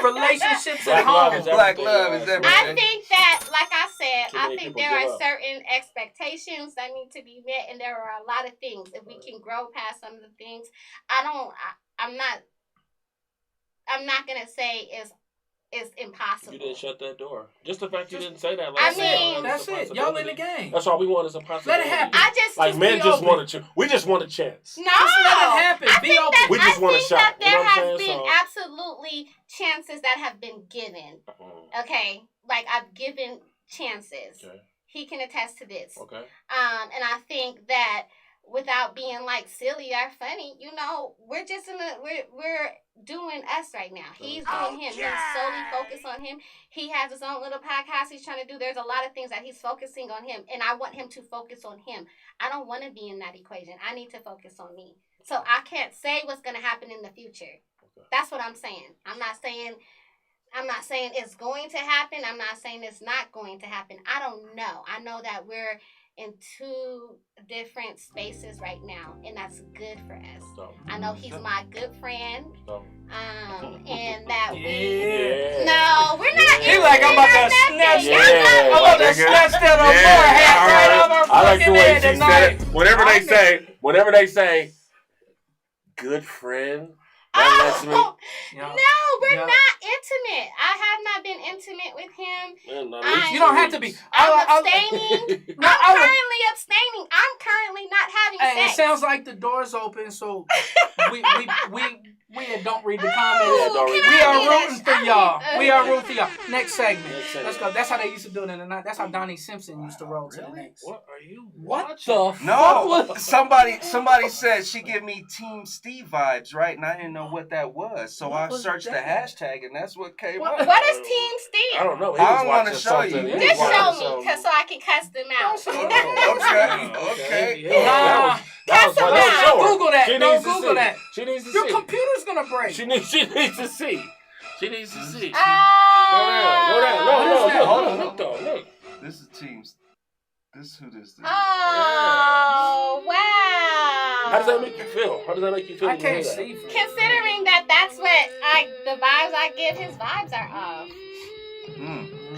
relationships at home. Black love is everything. I think that, like I said, I think there are certain expectations that need to be met, and there are a lot of things. If we can grow past some of the things, I'm not gonna say it's impossible. You didn't shut that door. Just the fact you didn't say that. I mean, that's it. Y'all in the game. That's all we want is a possibility. Let it happen. Men just want to. We just want a chance. No, just let it happen. Be open. We just want a shot. That there has been absolutely chances that have been given. Okay, like I've given chances. Okay. He can attest to this. Okay. And I think that without being like silly or funny, we're just we're doing us right now. He's doing him. He's solely focused on him. He has his own little podcast he's trying to do. There's a lot of things that he's focusing on him, and I want him to focus on him. I don't want to be in that equation. I need to focus on me. So I can't say what's going to happen in the future. Okay. That's what I'm saying. I'm not saying it's going to happen. I'm not saying it's not going to happen. I don't know. I know that we're in two different spaces right now, and that's good for us. I know he's my good friend, and that no, we're not. He's like, I'm about to snatch that on more hat right over I like the way she said it. Whenever they say, good friend. No, we're not intimate. I have not been intimate with him. You don't have to be. I'm abstaining. I'm currently abstaining. I'm currently not having sex. It sounds like the door's open, so we don't read the comments. We are rooting for y'all. We are rooting for y'all. Next segment. Let's go. That's how they used to do it in the night. That's how Donnie Simpson used to roll to the next. What are you? What the fuck? No. Somebody said she give me Team Steve vibes, right? And I didn't know what that was. So I searched the hashtag, and that's what came up. What is Team Steve? I don't know. I don't want to show you. Just show me, so I can cuss them out. Okay. Cuss them out. Google that. Don't Google that. She needs to see. Your computer's gonna break. She needs to see. She needs to see. Go down. Look though. Look. This is Teams. This is who this is. Oh, wow. How does that make you feel? I can't see. Considering that's what the vibes I give, his vibes are off.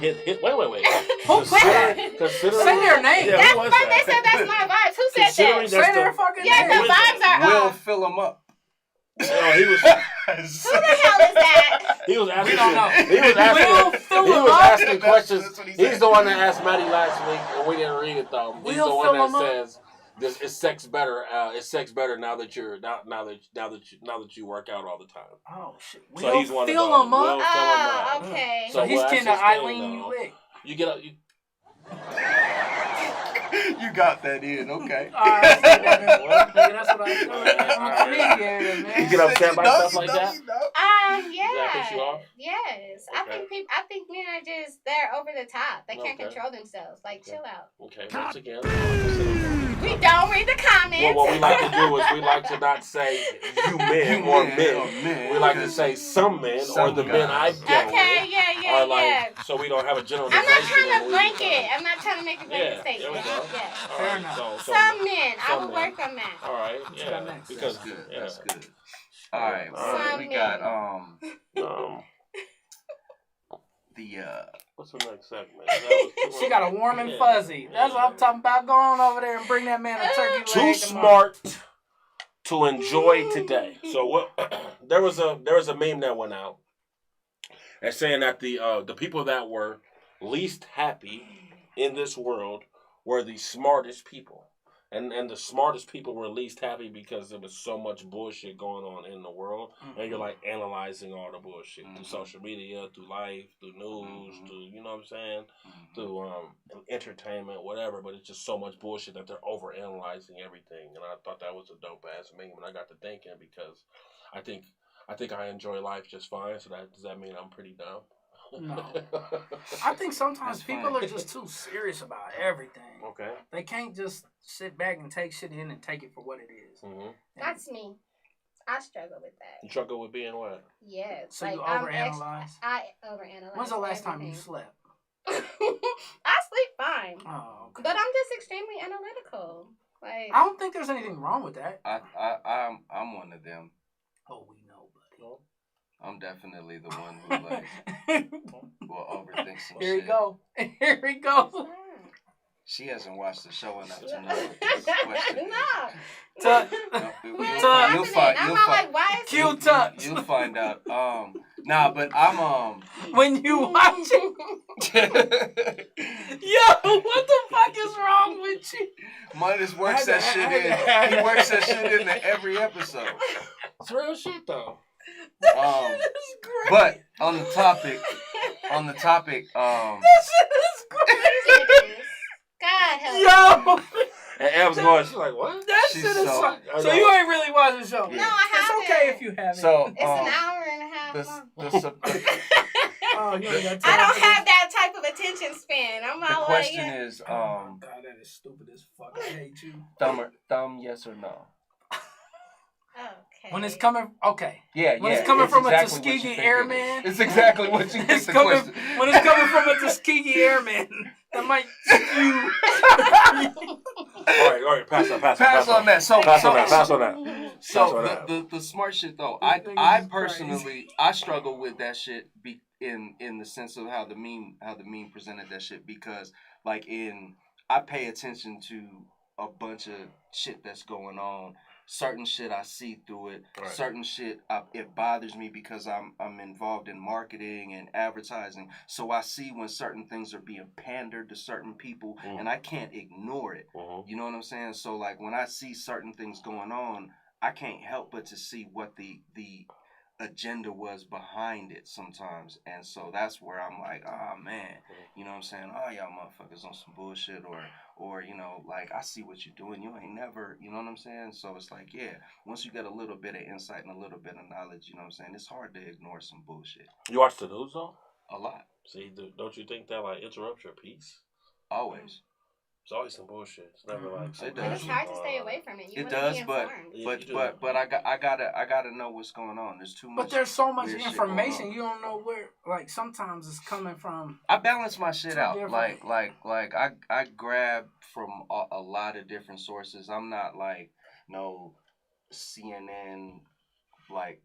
Wait. Who said that? Say their name. Yeah, they said that's my vibes. Who said that? Say their fucking name. Yeah, the vibes are We'll off. fill them up. No, he was. Who the hell is that? He was asking. We don't know. He was asking questions. He's the one that asked Maddie last week, and we didn't read it though. He's the one that says, "Is sex better? Is sex better now that you work out all the time?" Oh shit! So he's one fill of them up. Oh, okay. So he's kind of Eileen you lick. You get up. You got that in, okay. That's what I do. I'm a comedian, man. You get upset by stuff like that? Yeah. Does that piss you off? Yes. Okay. I think men are they're over the top. They can't control themselves. Like, chill out. Okay, once again. We don't read the comments. Well, what we like to do is we like to not say you men or men. We like to say some men or the men I've dealt with. Okay, yeah. So we don't have a generalization. I'm not trying to blanket. I'm not trying to make a blanket statement. There we go. Yeah. Fair enough. Some men. I will work on that. All right. Yeah. Because that's good. All right. We got what's the next segment? She got a warm and fuzzy. That's what I'm talking about. Go on over there and bring that man a turkey leg. Too smart to enjoy today. So what? There was a meme that went out and saying that the people that were least happy in this world were the smartest people. And the smartest people were least happy because there was so much bullshit going on in the world. Mm-hmm. And you're like analyzing all the bullshit through social media, through life, through news, through, you know what I'm saying? Through entertainment, whatever. But it's just so much bullshit that they're over analyzing everything. And I thought that was a dope ass meme. And I got to thinking because I think I enjoy life just fine. So does that mean I'm pretty dumb? No. I think sometimes people are just too serious about everything. Okay. They can't just sit back and take shit in and take it for what it is. Mm-hmm. That's me. I struggle with that. You struggle with being what? Yeah. So you overanalyze? I overanalyze. When's the last time you slept? I sleep fine. Oh, okay. But I'm just extremely analytical. Like, I don't think there's anything wrong with that. I'm one of them. Oh, we know, buddy. I'm definitely the one who like will overthink some Here shit. we go. Here we go. She hasn't watched the show enough to know what this question is. Tuck. You'll find out. But I'm when you watch it. Yo, what the fuck is wrong with you? Midas works that shit in. He works that shit into every episode. It's real shit though. But on the topic, that shit is crazy. God help. Yo. And Ev's going, she's like, what? That shit is so you ain't really watching the show. No, I haven't. It's okay if you haven't. So, it's an hour and a half long. I don't have that type of attention span. I'm the all question like, is, God, that is stupid as fuck. I hate you. Thumb, yes or no? Okay. When it's coming, okay. Yeah, when it's coming from exactly a Tuskegee Airman. It's exactly what you think the question. When it's coming from a Tuskegee Airman, that might skew. All right, pass on that. Pass on that. So the smart shit though, I personally I struggle with that shit in the sense of how the meme presented that shit, because like I pay attention to a bunch of shit that's going on. Certain shit I see through it. Right. Certain shit it bothers me because I'm involved in marketing and advertising. So I see when certain things are being pandered to certain people, and I can't ignore it. You know what I'm saying? So like when I see certain things going on, I can't help but to see what the agenda was behind it sometimes. And so that's where I'm like, oh man, you know what I'm saying? Oh, y'all motherfuckers on some bullshit, or you know, like, I see what you're doing. You ain't never, you know what I'm saying? So it's like, yeah, once you get a little bit of insight and a little bit of knowledge, you know what I'm saying, it's hard to ignore some bullshit. You watch the news though? A lot. See, don't you think that like interrupts your peace? Always. It's always some bullshit. It's never like it does. It's hard to stay away from it. You it does, but I gotta know what's going on. There's too much. But there's so much information you don't know where. Like sometimes it's coming from. I balance my shit out. Like I grab from a lot of different sources. I'm not like no CNN like.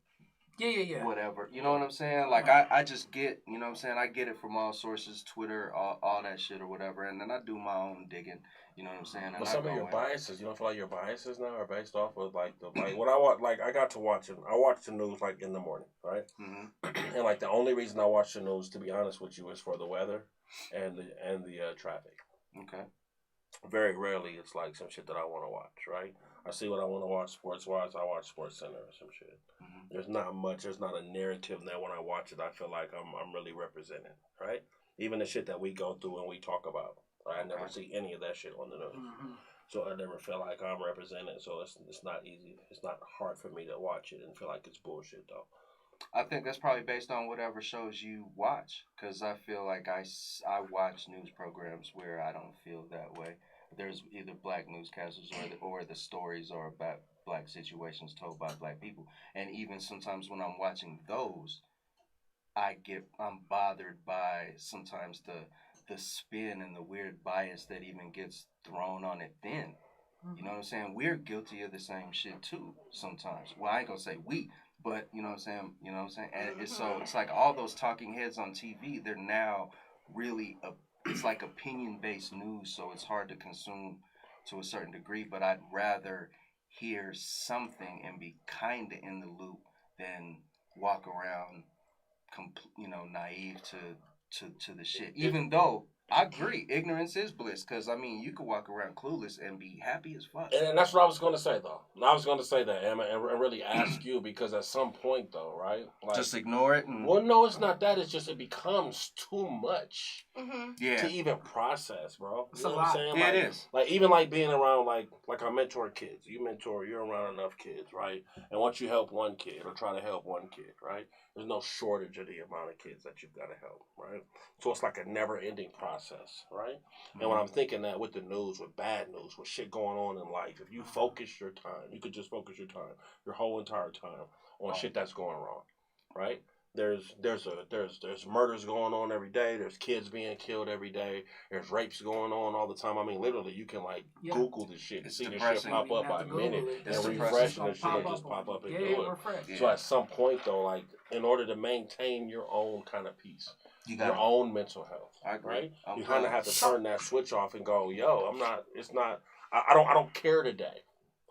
Yeah. Whatever. You know what I'm saying? Like, I just get, you know what I'm saying? I get it from all sources, Twitter, all that shit or whatever. And then I do my own digging. You know what I'm saying? And but some of your biases, you don't feel like your biases now are based off of, like, what I watch, like, I got to watch it. I watch the news, like, in the morning, right? Mm-hmm. And, like, the only reason I watch the news, to be honest with you, is for the weather and the traffic. Okay. Very rarely it's, like, some shit that I want to watch, right? I see what I want to watch sports-wise. I watch Sports Center or some shit. Mm-hmm. There's not much. There's not a narrative that when I watch it, I feel like I'm really represented, right? Even the shit that we go through and we talk about, right? I never see any of that shit on the news. Mm-hmm. So I never feel like I'm represented. So it's not easy. It's not hard for me to watch it and feel like it's bullshit, though. I think that's probably based on whatever shows you watch, because I feel like I watch news programs where I don't feel that way. There's either black newscasters or the stories are about black situations told by black people. And even sometimes when I'm watching those, I'm bothered by sometimes the spin and the weird bias that even gets thrown on it then. You know what I'm saying? We're guilty of the same shit too sometimes. Well, I ain't gonna say we, but you know what I'm saying? You know what I'm saying? And it's like all those talking heads on TV, they're now really it's like opinion-based news, so it's hard to consume to a certain degree, but I'd rather hear something and be kind of in the loop than walk around, naive to the shit. Even though I agree, ignorance is bliss, because, I mean, you could walk around clueless and be happy as fuck. And that's what I was going to say, though. I was going to say that, Emma, and really ask you, because at some point, though, right? Like, just ignore it? Well, no, it's not that. It's just it becomes too much to even process, bro. It's a lot. Yeah, it is. Like, even like being around, like I mentor kids. You're around enough kids, right? And once you help one kid or try to help one kid, right? There's no shortage of the amount of kids that you've got to help, right? So it's like a never-ending process, right? Mm-hmm. And when I'm thinking that with the news, with bad news, with shit going on in life, if you focus your time, you could just focus your whole entire time on shit that's going wrong, right? there's murders going on every day. There's kids being killed every day. There's rapes going on all the time. I mean, literally, you can like Google this shit and see this shit pop up by minute and refresh, and this shit will just pop up and do it. So at some point though, like in order to maintain your own kind of peace, your own mental health, right? You kind of have to turn that switch off and go, yo, I'm not. It's not. I don't care today.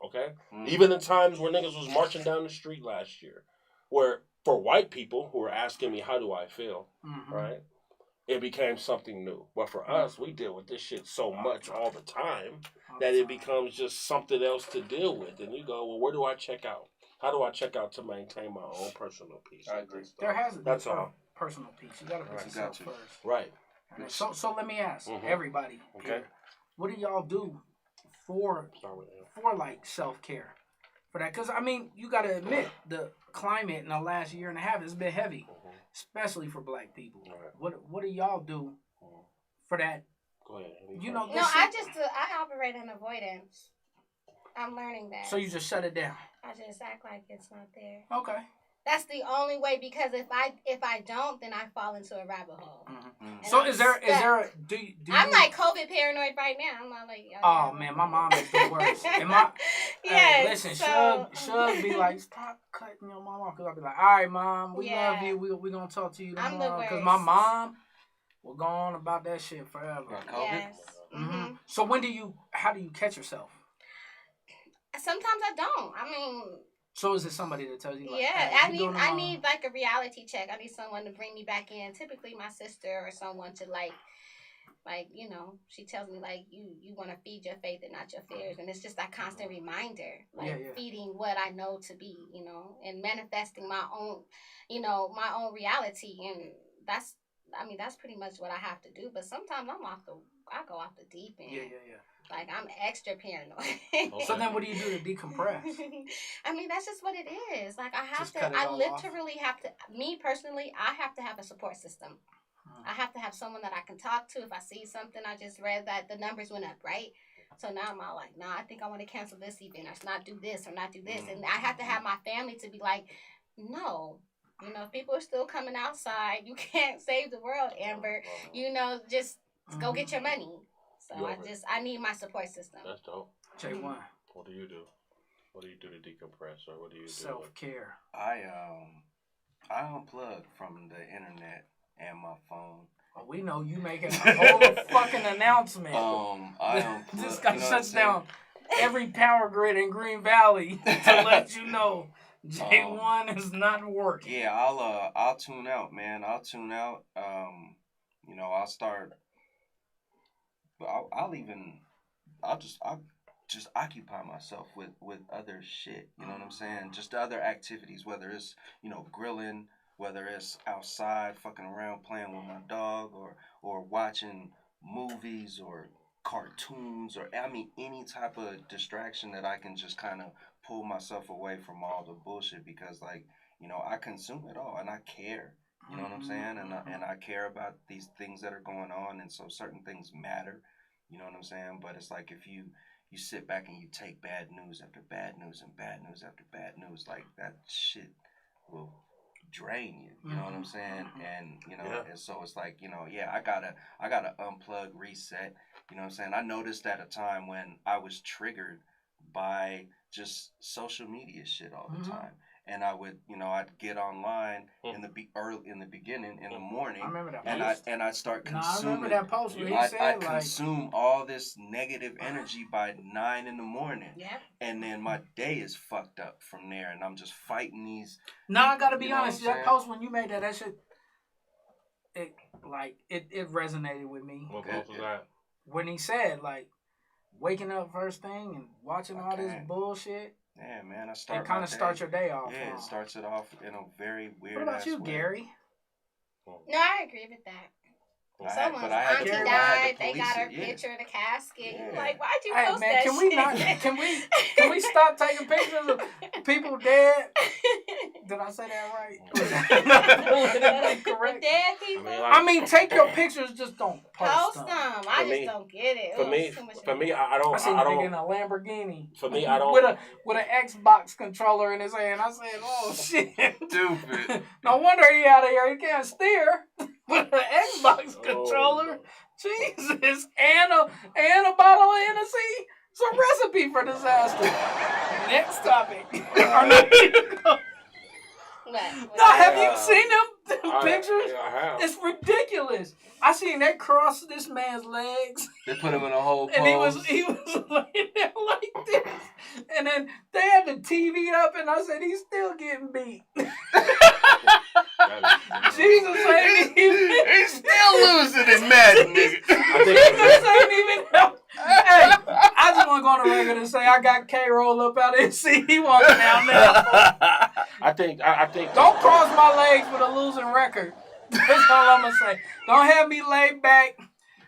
Okay. Even in times where niggas was marching down the street last year, where for white people who were asking me how do I feel, right? It became something new. But for us, we deal with this shit so much all the time that it becomes just something else to deal with. And you go, well, where do I check out? How do I check out to maintain my own personal peace? I agree. There has to be personal peace. You got to put yourself first. Right. So let me ask everybody. Okay. What do y'all do for like self-care? For that? Because, I mean, you got to admit, the climate in the last year and a half has been heavy, especially for black people. Right. What do y'all do for that? Go ahead. You know, I operate in avoidance. I'm learning that. So you just shut it down? I just act like it's not there. Okay. That's the only way, because if I don't, then I fall into a rabbit hole. So is there do you I'm like COVID paranoid right now. I'm not like, oh man, my mom is the worst. And my listen, Shug be like, stop cutting your mom off, because I'll be like, all right, mom, we love you. We gonna talk to you tomorrow, because my mom will go on about that shit forever. COVID. Yes. So how do you catch yourself? Sometimes I don't. I mean. So is it somebody that tells you? Like, I need like a reality check. I need someone to bring me back in. Typically, my sister or someone to like you know, she tells me like you want to feed your faith and not your fears, and it's just that constant reminder, like feeding what I know to be, you know, and manifesting my own, you know, my own reality, and that's pretty much what I have to do. But sometimes I go off the deep end. Yeah. Like, I'm extra paranoid. So then what do you do to decompress? I mean, that's just what it is. Like, I literally have to, me personally, I have to have a support system. I have to have someone that I can talk to. If I see something, I just read that the numbers went up, right? So now I'm all like, I think I want to cancel this event, or not do this, or not do this. And I have to have my family to be like, no. You know, if people are still coming outside, you can't save the world, Amber. You know, just go get your money. So I need my support system. That's dope. JAE ONE. What do you do? What do you do to decompress, or what do you do? Self-care. I unplug from the internet and my phone. Oh, we know you making a whole fucking announcement. I unplug. This guy shuts down every power grid in Green Valley to let you know JAE ONE is not working. Yeah, I'll tune out, man. I'll tune out. You know, I'll start. I'll just occupy myself with other shit, you know what I'm saying? Just other activities, whether it's, you know, grilling, whether it's outside fucking around playing with my dog, or watching movies or cartoons, or I mean any type of distraction that I can just kind of pull myself away from all the bullshit, because like, you know, I consume it all and I care. You know what I'm saying? And I care about these things that are going on, and so certain things matter. You know what I'm saying? But it's like if you sit back and you take bad news after bad news and bad news after bad news, like that shit will drain you. You know what I'm saying? And you know, and so it's like, you know, I gotta unplug, reset. You know what I'm saying? I noticed at a time when I was triggered by just social media shit all the time. And I would, you know, I'd get online in the beginning, in the morning. I remember that post. And I'd start consuming. I remember that post where he said, I'd consume all this negative energy by 9 in the morning. Yeah. And then my day is fucked up from there, and I'm just fighting these. No, I gotta be honest. That post, when you made that shit, it resonated with me. What post was that? When he said, like, waking up first thing and watching all this bullshit. Yeah, man, it kind of starts your day off. Yeah, it starts it off in a very weird. What about you, Gary? No, I agree with that. Someone's auntie died. They got her picture in the casket. Yeah. You're like, why'd you post that shit? Can we stop taking pictures of people dead? Did I say that right? Correct. Dead people. I mean, take your pictures, just don't post them. I just don't get it. For me, I don't. I seen a nigga in a Lamborghini. For me, I don't. With an Xbox controller in his hand. I said, "Oh shit, stupid." No wonder he out of here. He can't steer with an Xbox controller. Jesus, and a bottle of Hennessy. It's a recipe for disaster. Next topic. Have you seen them pictures? I have. It's ridiculous. I seen they cross this man's legs. They put him in a whole pose. And he was laying there like this. And then they had the TV up, and I said, he's still getting beat. Jesus ain't even. He's still losing in Madden, nigga. Jesus ain't even help. Hey, I just want to go on the record and say I got K-Roll up out of his seat. He walking down there. I think. Don't cross my legs with a losing record. That's all I'm gonna say. Don't have me laid back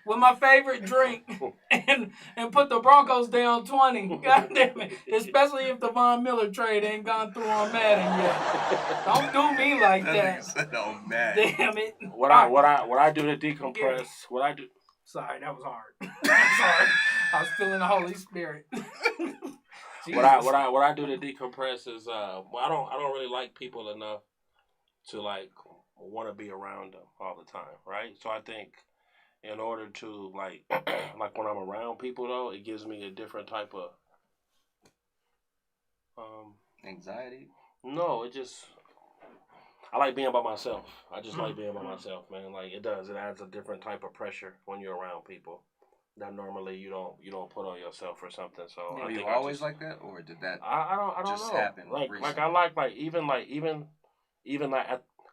with my favorite drink and put the Broncos down 20. God damn it. Especially if the Von Miller trade ain't gone through on Madden yet. Don't do me like that. Said on Madden. Damn it. What I do to decompress? What I do? Sorry, that was hard. Sorry. I was feeling the Holy Spirit. What I do to decompress is I don't really like people enough to like want to be around them all the time, right? So I think in order to like when I'm around people though, it gives me a different type of anxiety. No, I like being by myself. I just like being by myself, man. Like it adds a different type of pressure when you're around people that normally you don't put on yourself or something. So are you always like that, or did that I don't just know. happen? Like recently? even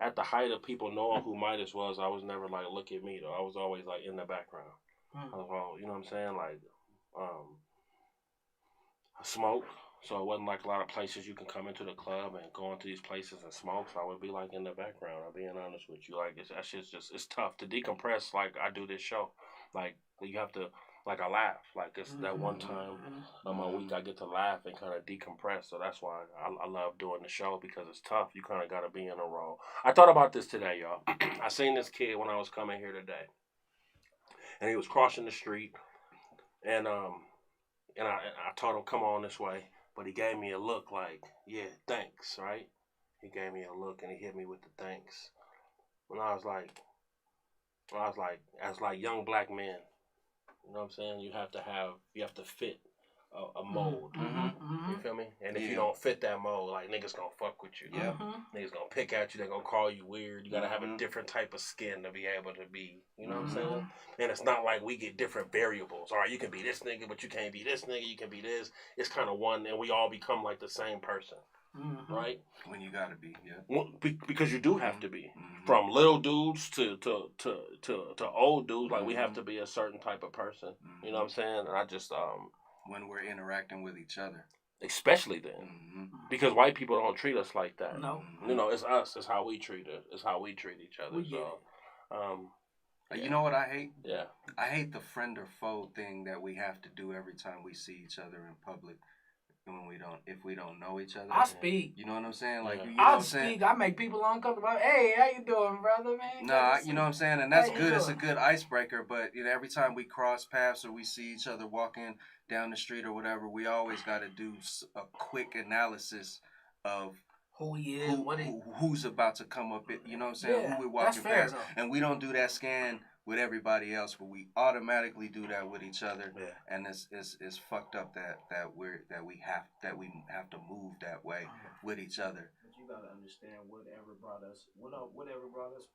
at the height of people knowing who Midas was, I was never like, look at me though. I was always like in the background. I was all, you know what I'm saying? Like I smoke. So it wasn't like a lot of places you can come into the club and go into these places and smoke. So I would be like in the background. I'm being honest with you. Like that shit's it's tough to decompress. Like I do this show, like you have to, like I laugh. Like it's that one time a week I get to laugh and kind of decompress. So that's why I love doing the show because it's tough. You kind of got to be in a role. I thought about this today, y'all. I seen this kid when I was coming here today, and he was crossing the street, and I told him come on this way. But he gave me a look like, yeah, thanks, right? He gave me a look and he hit me with the thanks. And I was like, as like young black men, you know what I'm saying? You have to fit a mold. You feel me? And if you don't fit that mold, like niggas gonna fuck with you. Yeah. Niggas gonna pick at you. They're gonna call you weird. You gotta have a different type of skin to be able to be. You know what I'm saying? And it's not like we get different variables. All right, you can be this nigga, but you can't be this nigga. You can be this. It's kind of one, and we all become like the same person, right? When you gotta be, yeah. Well, because you do have to be. From little dudes to old dudes, like we have to be a certain type of person. You know what I'm saying? And I just when we're interacting with each other. Especially then. Because white people don't treat us like that. No. You know, it's us. It's how we treat it. It's how we treat each other. You know what I hate? Yeah. I hate the friend or foe thing that we have to do every time we see each other in public. When if we don't know each other. I speak. You know what I'm saying? Like, you know I what I'm saying? speak. I make people uncomfortable. Hey, how you doing, brother, man? Nah, you know what I'm saying? And that's good. It's a good icebreaker. But every time we cross paths or we see each other walking down the street or whatever, we always got to do a quick analysis of who he is, who's about to come up. You know what I'm saying? Yeah, who we're walking fair, past. And we don't do that scan with everybody else, but we automatically do that with each other, and it's fucked up that we have to move that way with each other. But you gotta understand whatever brought us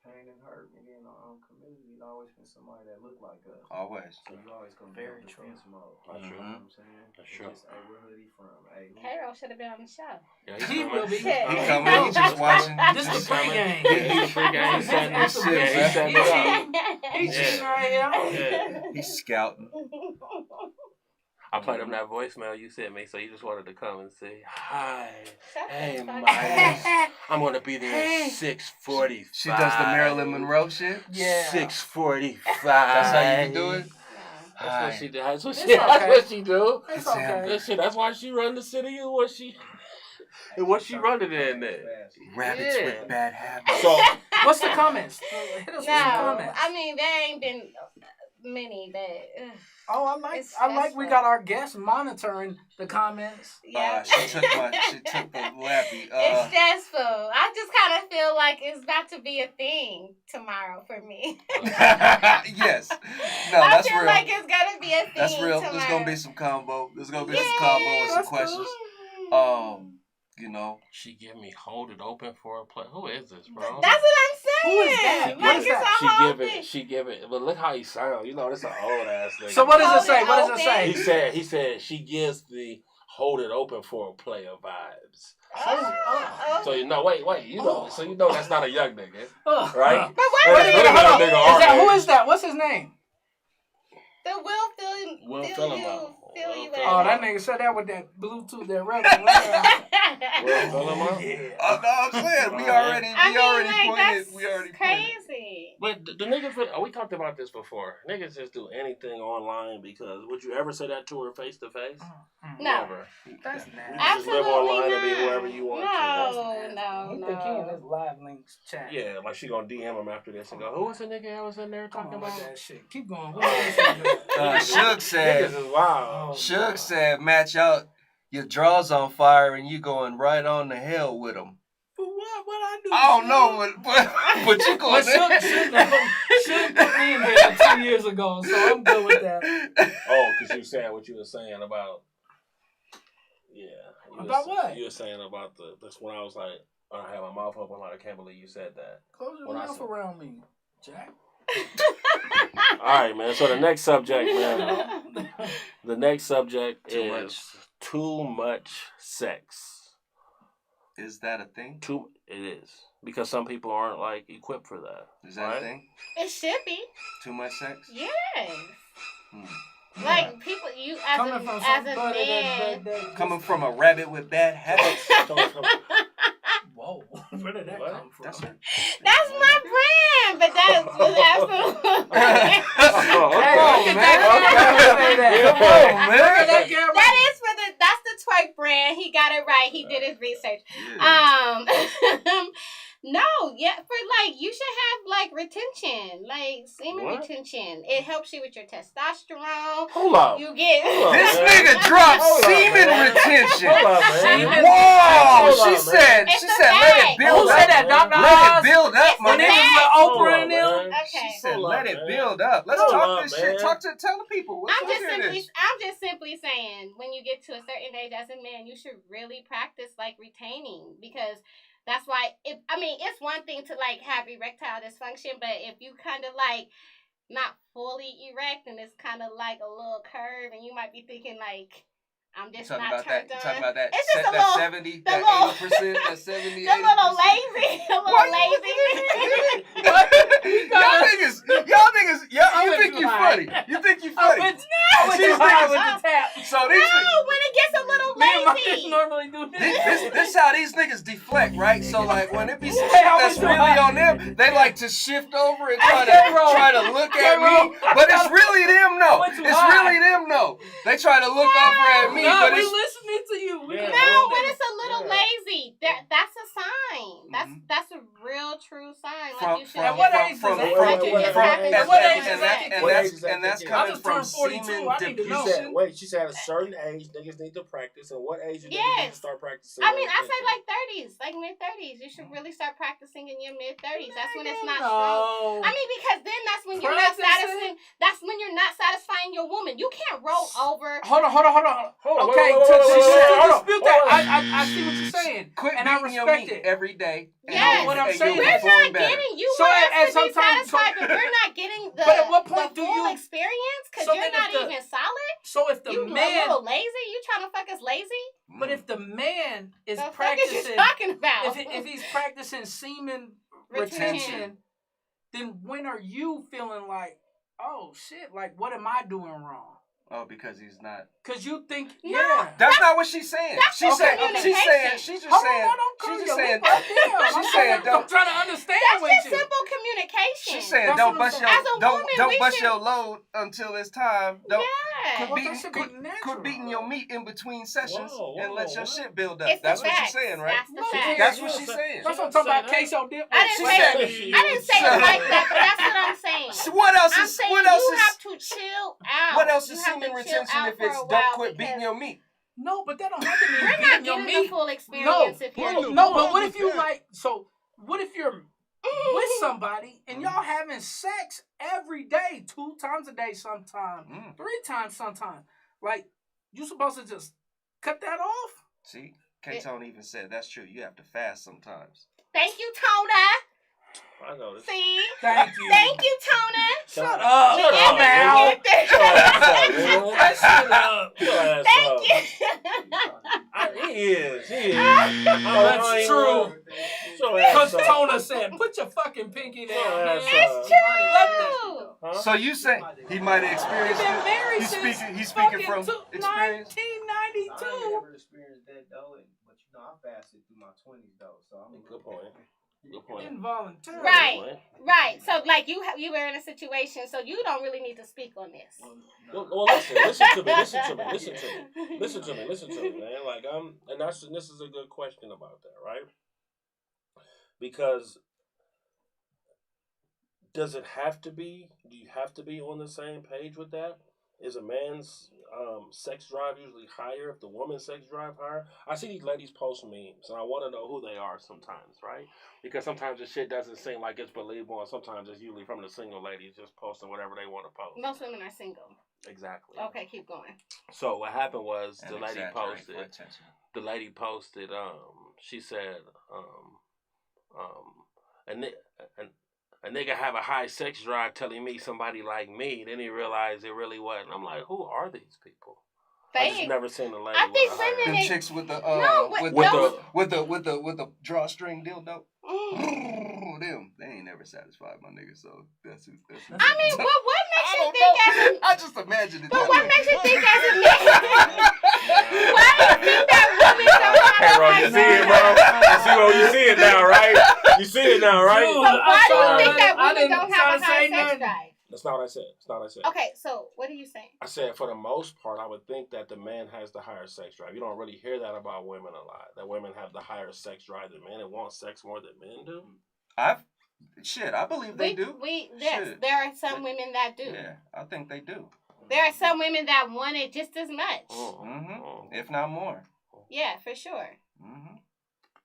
pain and hurt, and in our own community, it always been somebody that looked like us. Always. So you always gonna be in defense mode. That's true. You know what I'm saying? That's true. Just, hey, where hoodie from? Hey, K-Roll should have been on the show. Yeah, he will be. He coming. He just watching. This is the pregame. He's pregame. He's setting this shit. He's setting it up. He's cheating right here. He's scouting. I played him that voicemail you sent me, so you just wanted to come and say, hi, hey, Mike. I'm going to be there at 6:45. She does the Marilyn Monroe shit? Yeah. 6:45. That's how you do it? That's what she do. That's what It's she, okay. that's what she do. It's okay. That's why she run the city. Or she... And what she running in there? Rabbits with bad habits. So, what's the comments? Hit us with the comments. I mean, there ain't been many, but. Oh, I like we got our guests monitoring the comments. Yeah, she took the lappy. It's stressful. I just kind of feel like it's about to be a thing tomorrow for me. Yes. No, that's real. I feel like it's gonna be a thing. That's real. Tomorrow. There's gonna be some combo. There's gonna be some combo and some questions. You know, she give me hold it open for a play. Who is this, bro? That's what I'm saying. Who is that? What is that? She give it. But look how he sounds. You know, this an old ass nigga. So what does it say? What does it say? He said she gives the hold it open for a player vibes. So you know, wait, you know, so you know that's not a young nigga, right? But wait, who is that? What's his name? The Will feel you. Oh, that nigga said that with that Bluetooth, that red. Oh no, I'm saying we already pointed. Crazy. But the niggas, we talked about this before. Niggas just do anything online because would you ever say that to her face to face? No. Never. That's nasty. You just live online and be not. whoever you want No. He think he in his live links chat. Yeah, like she gonna DM him after this and go, who was the nigga I was in there talking about? That shit. Keep going. Suge said. Niggas is wild. Suge said, match out your drawers on fire and you going right on the hell with them. But what I do? I don't know, but you going Suge put me in here 2 years ago, so I'm good with that. Oh, because you said what you were saying about. Yeah. About what? You were saying about this when I was like, I had my mouth open like I can't believe you said that. Close your mouth around me, Jack. All right, man. So the next subject, man. The next subject is too much sex. Is that a thing? It is. Because some people aren't like equipped for that. Is that a thing? It should be. Too much sex? Yes. Like people, you as a man, coming from a rabbit with bad habits. Whoa, where did that come from? That's my brand, but that was absolutely. That's the twerk brand. He got it right. He did his research. No, for you should have retention, semen retention. It helps you with your testosterone. Hold up. You get this nigga dropped semen retention. Hold up, man. Whoa, she said, let it build up. Who said that, Dr. Let it build up, my niggas Oprah and them. Okay. She said, let it build up. Let's talk this shit. Tell the people. I'm just simply saying, when you get to a certain age as a man, you should really practice retaining, because that's why it's one thing to have erectile dysfunction, but if you kind of not fully erect and it's kind of a little curve and you might be thinking I'm just not turned on. Talking about that. It's just a that little 70, that 80%, that 70, a little lazy. Y'all niggas, you think you funny. You think you funny. No, so these when it gets a little lazy. Normally do this. This how these niggas deflect, right? So when it be some shit that's really on them, they like to shift over and try to look at me. But it's really them, no. It's really them, no. They try to look over at me. No, we're listening to you. When it's a little lazy, that's a sign. That's a real true sign. You should. At what age and that's coming from semen. She said at a certain age, niggas need to practice. And what age do you need to start practicing? I say 30s, mid-30s. You should really start practicing in your mid-30s. That's when it's not strong. Because then that's when you're not satisfying. That's when you're not satisfying your woman. You can't roll over. Hold on. Okay, to dispute that, I see what you're saying. Quit and I respect it every day. Yes, what I'm saying. We're not getting you. So at some time, but we're not getting the full experience because you're not even solid. So if the man a little lazy, you trying to fuck us lazy? But if the man is the practicing, fuck is you talking about? If he's practicing semen retention, then when are you feeling oh shit, what am I doing wrong? Oh, because he's not. Because you think, That's not what she's saying. She's saying, I'm trying to understand that's just simple communication. She's saying, don't bust your load until it's time. Quit beating your meat in between sessions and let your shit build up. That's what you're saying, right? That's what she's saying. That's what I'm talking about. Queso dip. I didn't say it like that, but that's what I'm saying. So what else is? You have to chill out. What else is semen retention if it's don't quit beating your meat? No, but that don't have to mean we're not getting the full experience if you're no. But what if you like? So what if you're with somebody and y'all having sex every day, 2 times a day, sometimes 3 times, sometimes? Like you supposed to just cut that off? See, K-Tone even said that's true. You have to fast sometimes. Thank you, Tona. I know this. See? Thank you. Thank you, Tona. Shut up. Shut up, Al. Shut up. Thank you. He is. That's true. Because Tona said, put your fucking pinky down. It's true. So you say he might have experienced it? He's speaking from experience? 1992. I never experienced that, though. But, I fasted through my 20s, though. So I'm a good point. Good point. Involuntary. Right. So, like, you were in a situation, so you don't really need to speak on this. Well, listen to me, man. Like, and this is a good question about that, right? Because does it have to be? Do you have to be on the same page with that? Is a man's sex drive usually higher if the woman's sex drive higher? I see these ladies post memes, and I want to know who they are sometimes, right? Because sometimes the shit doesn't seem like it's believable, and sometimes it's usually from the single ladies just posting whatever they want to post. Most women are single. Exactly. Okay, keep going. So what happened was the lady posted, she said, a nigga have a high sex drive telling me somebody like me. Then he realized it really wasn't. I'm like, who are these people? I just never seen a lady. I think women. Them chicks with the with the drawstring dildo. Them, they ain't never satisfied my nigga. So that's who. I mean, what makes you think I just imagine it. But what makes you think as a man? Why do you think that women don't have a you see it, bro? You see it now, right? You see it now, right? So why do you think that women don't have a high sex drive? That's not what I said. Okay, so what are you saying? I said for the most part, I would think that the man has the higher sex drive. You don't really hear that about women a lot. That women have the higher sex drive than men and want sex more than men do. I believe they do. Yes, there are some women that do. Yeah, I think they do. There are some women that want it just as much. Mm-hmm. If not more. Yeah, for sure. Mm-hmm.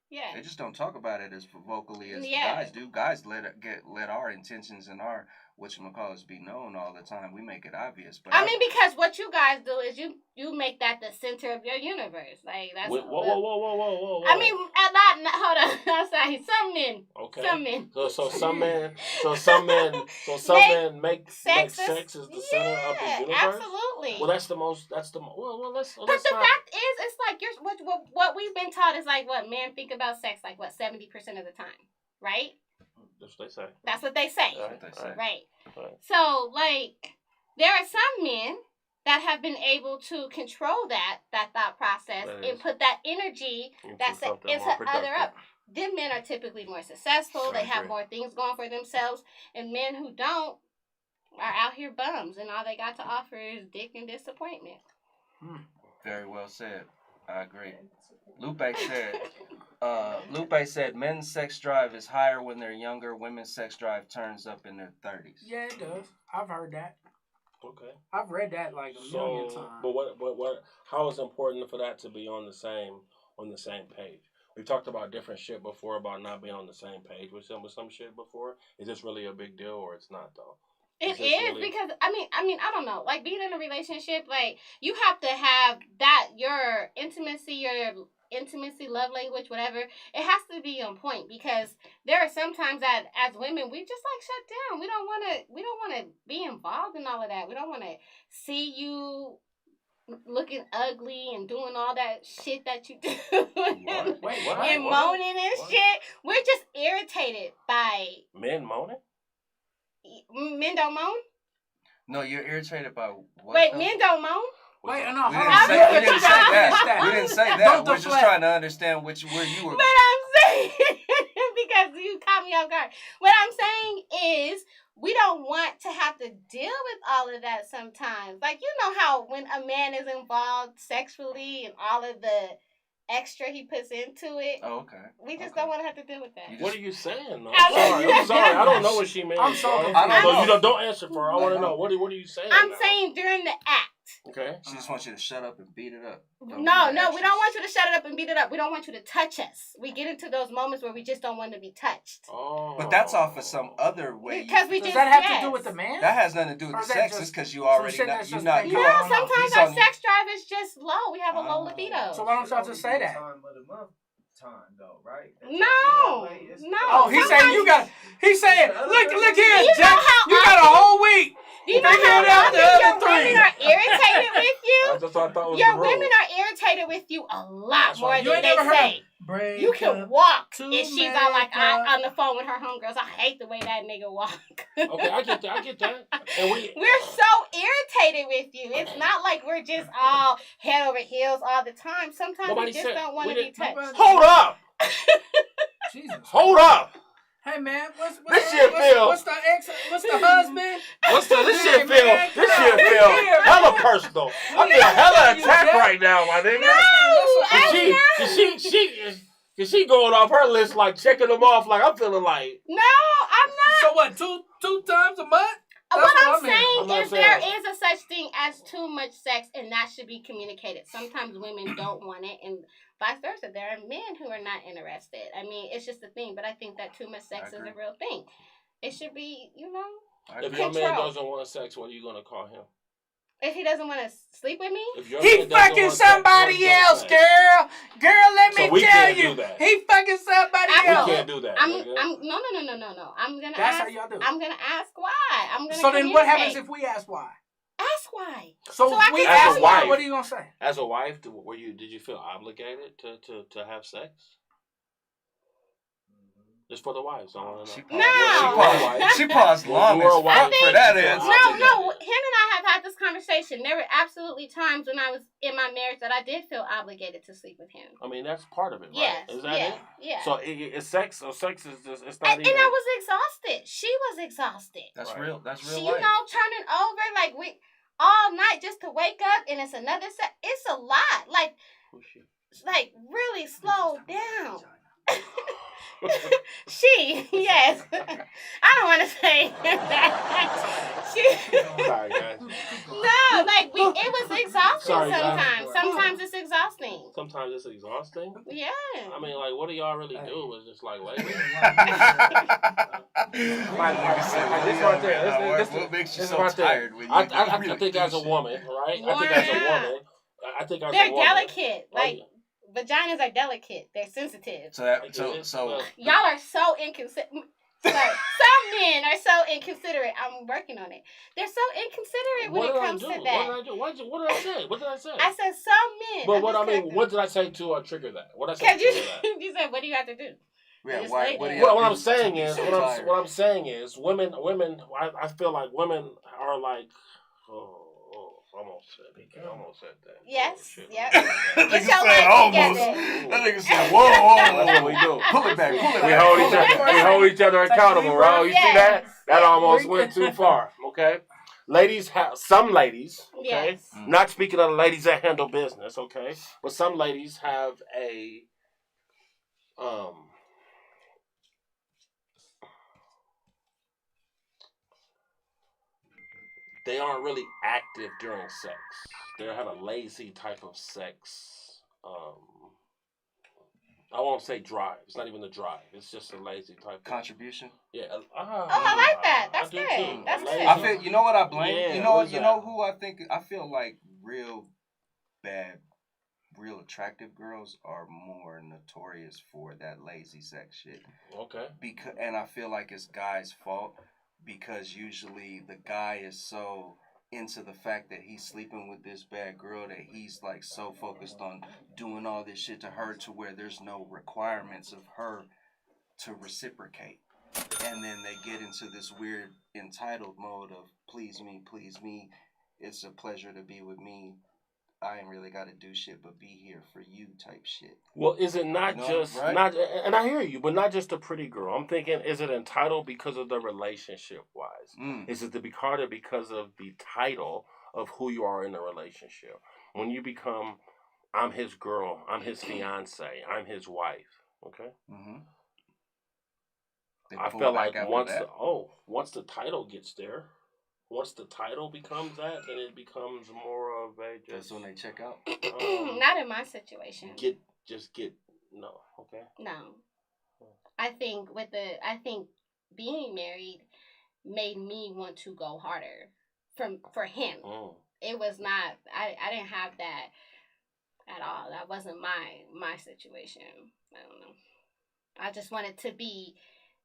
Yeah. They just don't talk about it as vocally as guys do. Guys let our intentions and our whatchamacallits be known all the time. We make it obvious. But I mean, because what you guys do is you make that the center of your universe. Like that's whoa. I mean, hold on. I'm sorry. Some men. Okay. Some men. So some men make sex is the center of the universe. Absolutely. Well, that's the most. But the fact is, it's like what we've been taught is like what men think about sex like 70% of the time, right? That's what they say. That's what they say. Right. So, like, there are some men that have been able to control that thought process and put that energy into other up. Them men are typically more successful. They have more things going for themselves. And men who don't are out here bums. And all they got to offer is dick and disappointment. Very well said. I agree. Lupe said men's sex drive is higher when they're younger. Women's sex drive turns up in their 30s. Yeah, it does. I've heard that. Okay. I've read that like a million times. But what? How is it important for that to be on the same page? We've talked about different shit before about not being on the same page with some shit before. Is this really a big deal or it's not though? It is really... because I mean I don't know, like being in a relationship, like you have to have that your intimacy, love language, whatever, it has to be on point because there are some times that as women we just like shut down. We don't want to be involved in all of that. We don't want to see you looking ugly and doing all that shit that you do and moaning and shit. We're just irritated by men moaning. Men don't moan? No, you're irritated by what? Wait, men don't moan? Wait, no, we didn't say that. We didn't say that. We're just trying to understand where you were. But I'm saying because you caught me off guard. What I'm saying is we don't want to have to deal with all of that sometimes. Like, you know how when a man is involved sexually and all of the extra he puts into it. Oh, okay. We just don't want to have to deal with that. What are you saying? No? I'm sorry. I don't know what she means. I'm sorry. Don't answer for her. I want to know. What are you saying? I'm saying during the act. Okay. She just wants you to shut up and beat it up. No, we don't want you to shut it up and beat it up. We don't want you to touch us. We get into those moments where we just don't want to be touched. Oh. But that's off of some other way. Because we Does just, that have to do with the man? That has nothing to do with the sex. It's because you already know. No, sometimes our sex drive is just low. We have a low libido. So why don't y'all just say that? Time though, right? No. Oh, he's saying you got. He's saying, look here, Jack. You got a whole week. You know how often your women are irritated with you? That's what I thought was your women are irritated with you a lot more than they say. Break you can walk if she's all like on the phone with her homegirls. I hate the way that nigga walk. Okay, I get that. And we're so irritated with you. It's not like we're just all head over heels all the time. Sometimes we just don't want to be touched. Hold up! Jesus. Hold up! Hey man, what's the husband? This shit feel hella personal. I feel hella attacked right now, my nigga. No, she going off her list like checking them off like I'm feeling like. No, I'm not. So what? Two times a month? What I'm saying is there is a such thing as too much sex, and that should be communicated. Sometimes women don't want it, and vice versa. There are men who are not interested. I mean, it's just a thing, but I think that too much sex is a real thing. It should be, If your man doesn't want sex, what are you going to call him? If he doesn't want to sleep with me? He fucking somebody else, girl. Girl, let me tell you. He fucking somebody else. We can't do that. No. That's how y'all do it. I'm going to ask why. So then what happens if we ask why? Ask why. So if we ask why, what are you going to say? As a wife, did you feel obligated to have sex? Just for the wives, I want to know. She paused long as fuck for that answer. No. Him and I have had this conversation. There were absolutely times when I was in my marriage that I did feel obligated to sleep with him. I mean, that's part of it, right? Yes. Is that it? Yeah. So it's sex. So sex is just it's not. And I was exhausted. She was exhausted. That's real. That's real. She, turning over like we all night just to wake up, and it's another set. It's a lot. Like really slow down. Yes. I don't want to say that. Sorry, guys. No, it was exhausting sometimes. Sometimes it's exhausting. Sometimes it's exhausting? Yeah. I mean, what do y'all really do? It's just like, wait. What makes you so tired when you I think as a woman, right? They're delicate. Vaginas are delicate. They're sensitive. So y'all are so inconsiderate. Some men are so inconsiderate. I'm working on it. They're so inconsiderate when it comes to that. What did I say? I said some men. But what did I say to trigger that? What did I say to that? You said, what do you have to do? Yeah, what I'm saying is, women. I feel like women are like. Almost said that. Yes. Yep. That nigga said almost. That nigga said, whoa. That's what we do. Pull it back. We hold each other accountable, bro. You see that? That almost went too far. Okay. Some ladies, okay? Yes. Not speaking of the ladies that handle business, okay? But some ladies have a they aren't really active during sex. They have a lazy type of sex. I won't say drive. It's not even the drive. It's just a lazy type of contribution. Yeah. I like that. That's good. That's good. I feel. You know what I blame? Yeah, you know who I think? I feel like real bad, real attractive girls are more notorious for that lazy sex shit. Okay. And I feel like it's guys' fault. Because usually the guy is so into the fact that he's sleeping with this bad girl that he's so focused on doing all this shit to her to where there's no requirements of her to reciprocate. And then they get into this weird entitled mode of please me, it's a pleasure to be with me. I ain't really got to do shit but be here for you type shit. Well, is it not just right? Not? And I hear you, but not just a pretty girl. I'm thinking, is it entitled because of the relationship wise? Is it to be harder because of the title of who you are in the relationship? When you become, I'm his girl, I'm his fiance, I'm his wife. Okay. I feel like once the title gets there. Once the title becomes that, then it becomes more of a. That's when they check out. Not in my situation. No. Okay. No, I think being married made me want to go harder for him. It was not. I didn't have that at all. That wasn't my situation. I don't know. I just wanted to be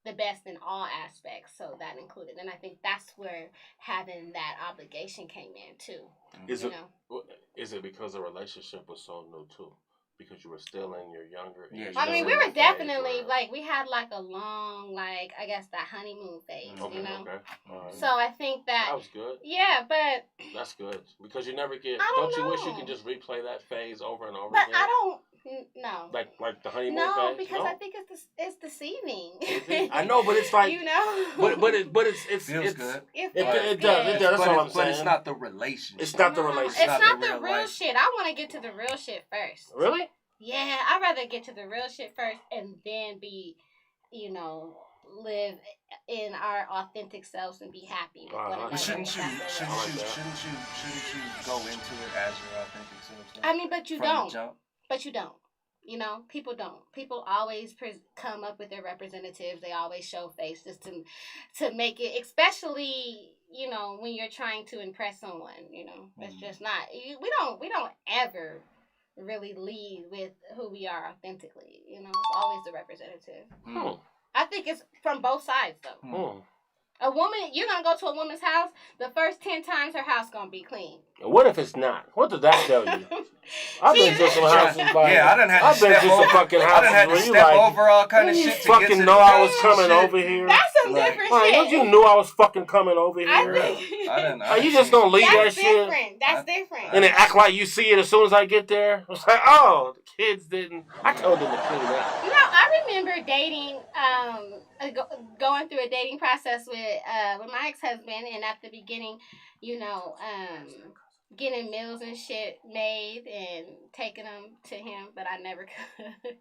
the best in all aspects, so that included, and I think that's where having that obligation came in too. Is it because the relationship was so new too? Because you were still in your younger. Yeah, I mean, we were definitely we had a long I guess that honeymoon phase, Okay. Right. So I think that was good. Yeah, but that's good because you never get. Don't you wish you could just replay that phase over and over? But again? I don't. No. Like the honeymoon phase? No, because I think it's deceiving. I know, but it's like But it's feels good. It does. That's what I'm saying. But it's not the relationship. It's not the relationship. It's not the real shit. I want to get to the real shit first. Really? Yeah, I'd rather get to the real shit first and then be, live in our authentic selves and be happy with one another. Shouldn't you go into it as your authentic self? I mean, but you don't. But you don't. People don't. People always come up with their representatives. They always show face just to make it, especially, when you're trying to impress someone, It's just not. We don't ever really lead with who we are authentically. It's always the representative. I think it's from both sides, though. A woman, you're going to go to a woman's house, the first 10 times her house going to be clean. What if it's not? What does that tell you? I've been to some houses. I done had to step over. Some fucking houses. I done had to step over all kind of shit. You fucking know I was coming over here. That's some different shit. Don't you knew I was fucking coming over here? You just gonna leave that shit? That's different. And then act like you see it as soon as I get there? It's like, oh, the kids didn't. I told them to clean up. I remember dating, going through a dating process with my ex-husband, and at the beginning, getting meals and shit made and taking them to him, but I never could.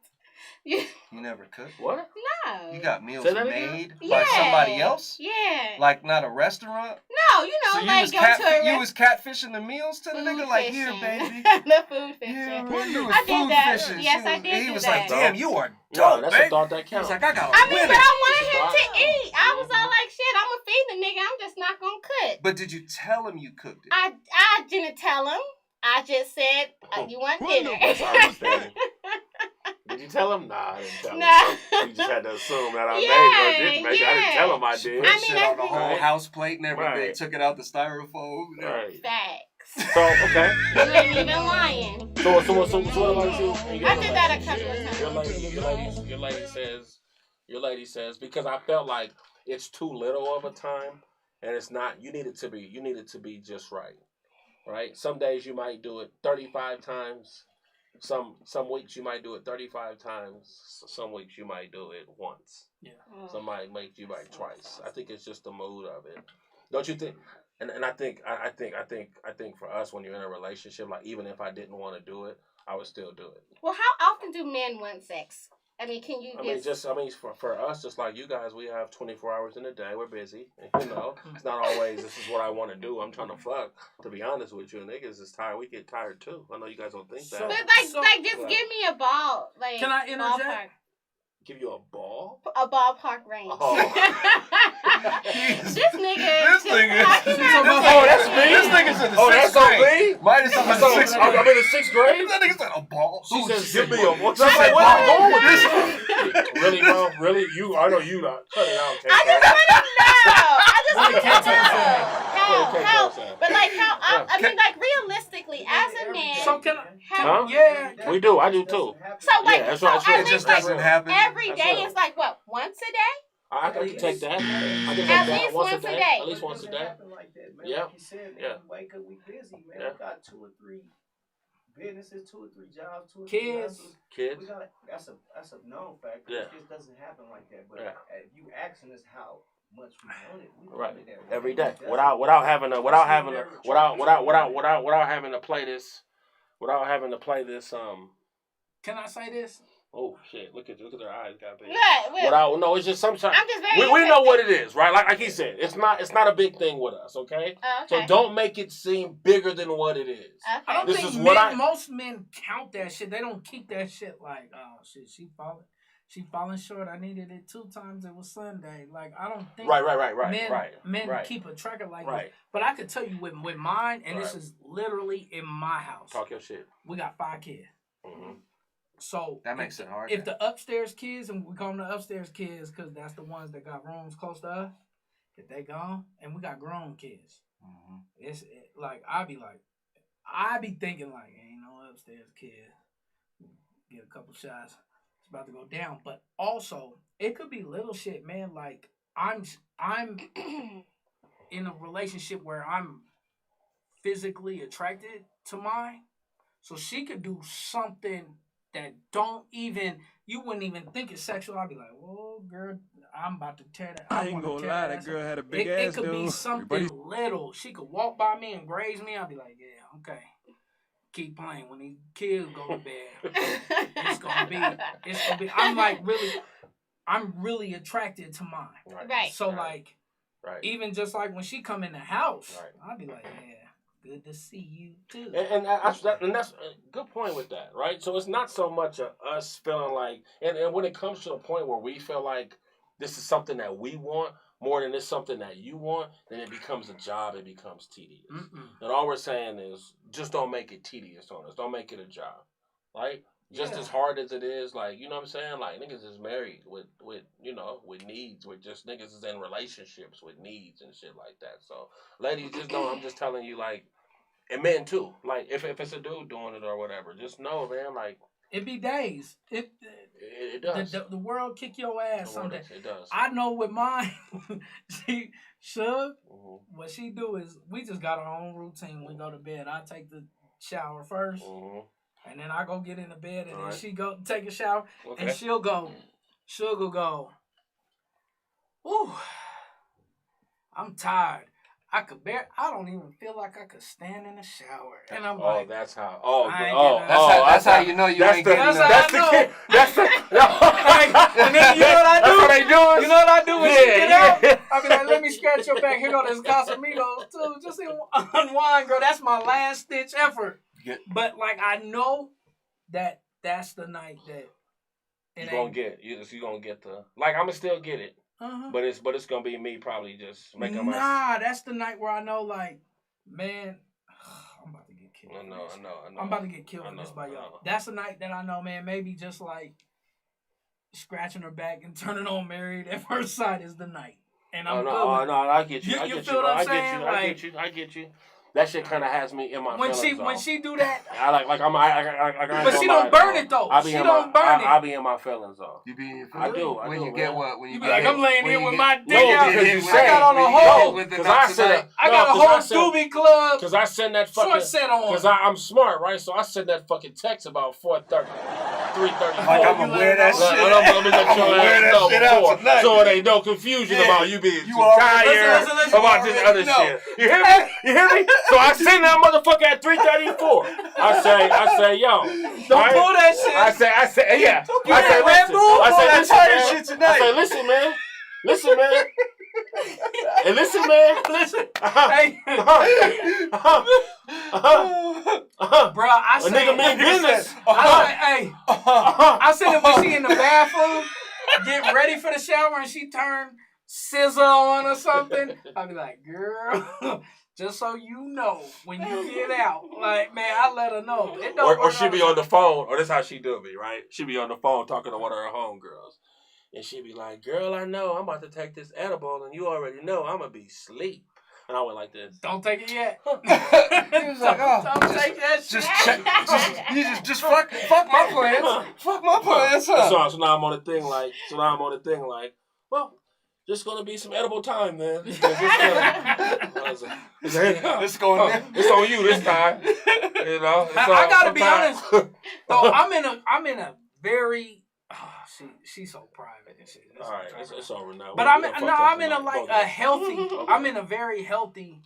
You never cooked? What? No. You got meals made by somebody else? Yeah. Like not a restaurant? No, so you was catfishing the meals to the nigga like, here, baby. The food fishing. Yeah, you was I did food that. fishing. Yes, I did. He was like, damn, you are dope, that's a thought that counts. He was like, I got but I wanted him to eat. I was all like, shit, I'm going to feed the nigga. I'm just not going to cook. But did you tell him you cooked it? I didn't tell him. I just said, you want dinner. Did you tell him? Nah, I didn't tell him. No. You just had to assume that I made it or didn't make it. I didn't tell him I did. I mean, on the whole house plate and everything. Took it out the styrofoam. Right. Facts. So, okay. You ain't even lying. So what about you? I did that a couple of times. Your lady says, because I felt like it's too little of a time, and it's not. You need it to be just right. Right? Some days you might do it 35 times. Some weeks you might do it 35 times. Some weeks you might do it once. Yeah. Some might make you like twice. I think it's just the mood of it. Don't you think? And I think for us, when you're in a relationship, like even if I didn't want to do it, I would still do it. Well, how often do men want sex? I mean, can you? For us, just like you guys, we have 24 hours in a day. We're busy. It's not always. This is what I want to do. I'm trying to fuck. To be honest with you, niggas is tired. We get tired too. I know you guys don't think that. But just give me a ball. Like, can I interject? Ballpark. Give you a ball? A ballpark range. Oh. This nigga. Oh, that's me. This nigga's in the 6th grade. Midas is in the 6th grade. I'm in the 6th grade? That nigga said a ball. She says, give me a ball. I'm like, where am I going with this? Really, bro? Really? I know you not. Cut it out, K. I just want to know. How? But I mean, realistically, as a man. So can I? Huh? Yeah. We do. I do too. So that's right. It just doesn't happen. Every day is like what? Once a day? I can take that. At least once a day. At least once a day. Like that, man. Yeah. Like you said, man, we wake up, we busy, man. We got 2 or 3 businesses, 2 or 3 jobs, 2 or 3 kids. We got that's a known fact. Yeah. It just doesn't happen like that. But if you asking us how much we want it, we want it every day without having to play this. Without having to play this. Can I say this? Oh shit! Look at their eyes, got big. No, it's just sometimes I'm just very we know what it is, right? Like he said, it's not a big thing with us, okay? So don't make it seem bigger than what it is. Okay. I don't think most men count that shit. They don't keep that shit like, oh shit, she falling short. I needed it 2 times. It was Sunday. Like I don't think men keep a track of like this. But I could tell you with mine, and this is literally in my house. Talk your shit. We got 5 kids. Mm-hmm. So that makes it hard. If the upstairs kids, and we call them the upstairs kids because that's the ones that got rooms close to us, if they gone, and we got grown kids, it's like I be thinking like, ain't no upstairs kid. Get a couple shots, it's about to go down. But also, it could be little shit, man. Like I'm in a relationship where I'm physically attracted to mine, so she could do something that you wouldn't even think it's sexual. I'd be like, whoa, girl, I'm about to tear that. I ain't gonna lie, that girl had a big ass, it could be something little. She could walk by me and graze me. I'd be like, yeah, okay. Keep playing. When these kids go to bed, it's gonna be. I'm really attracted to mine. Right. So even just like when she come in the house, I'd be like, yeah. Good to see you too. And that's a good point with that, right? So it's not so much us feeling like, and when it comes to a point where we feel like this is something that we want more than it's something that you want, then it becomes a job. It becomes tedious. And all we're saying is just don't make it tedious on us. Don't make it a job, right? Just as hard as it is, like, you know what I'm saying? Like, niggas is married with needs. With just niggas is in relationships with needs and shit like that. So, ladies, just know, I'm just telling you, like, and men too. Like, if it's a dude doing it or whatever, just know, man, like. It be days. It does. The world kick your ass someday. It does. I know with mine, what she do is, we just got our own routine. We go to bed. I take the shower first. And then I go get in the bed, and then she go take a shower, and she'll go, ooh, I'm tired. I don't even feel like I could stand in the shower. And I'm like, that's how. That's how you know you ain't getting enough. That's the. And then you know what I do? That's what they do. You know what I do when she get out? I be like, let me scratch your back. Here go this Casamigos too. Just unwind, girl. That's my last ditch effort. But like, I know that's the night that you're gonna get. You're gonna get the. Like, I'm gonna still get it. But it's gonna be me probably just making my. That's the night where I know, like, man, I'm about to get killed. I know. I'm about to get killed for this by y'all. That's the night that I know, man. Maybe just like scratching her back and turning on Married at First Sight is the night. And I'm no, I get you. I get you. That shit kind of has me in my feelings. When she do that, but she don't burn it though. She don't burn it. I be in my feelings though. You be in your feelings? I do. When you get what? When you be like, I'm laying here with my dick out. I got on a whole. I got a whole Doobie Club. Because I send that fucking short set on. Because I'm smart, right? So I send that fucking text about 4:30, 3:30. Like I'm gonna wear that shit. I'm gonna let your ass know before, so there ain't no confusion about you being tired about this other shit. You hear me? You hear me? So I send that motherfucker at 3:34. I say, yo, don't pull that shit. I say, yeah. I say, listen, man. And listen, man. Bro, I said, nigga mean business. I said it when she in the bathroom, getting ready for the shower, and she turned scissor on or something. I'd be like, girl. Just so you know, when you get out, like, man, I let her know. Or she be on the phone, or that's how she do me, right? She be on the phone talking to one of her homegirls. And she be like, girl, I know I'm about to take this edible, and you already know I'm going to be asleep. And I went like this. Don't take it yet. He was like, don't take that shit. Just fuck my plans. Fuck my plans, huh? So now I'm on the thing like, well, just gonna be some edible time, man. It's on you this time. You know, I gotta be honest. So I'm in a very. She's so private and shit. All right, it's over now. But I'm in a healthy. I'm in a very healthy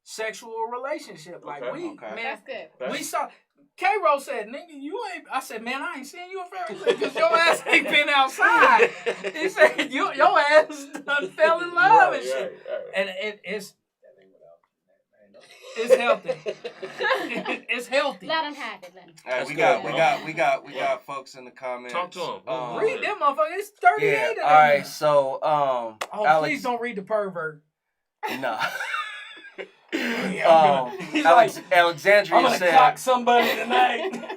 sexual relationship. Like man, that's good. We saw. K-Ro said, "Nigga, you ain't." I said, "Man, I ain't seen you in very long because your ass ain't been outside." He said, "Your ass done fell in love and shit." And it's healthy. It's healthy. Let him have it. All right, we got folks in the comments. Talk to them. Read them, motherfucker. It's 38 of them. All right, so Alex, please don't read the pervert. No. I'm Alexandria gonna said, clock somebody tonight.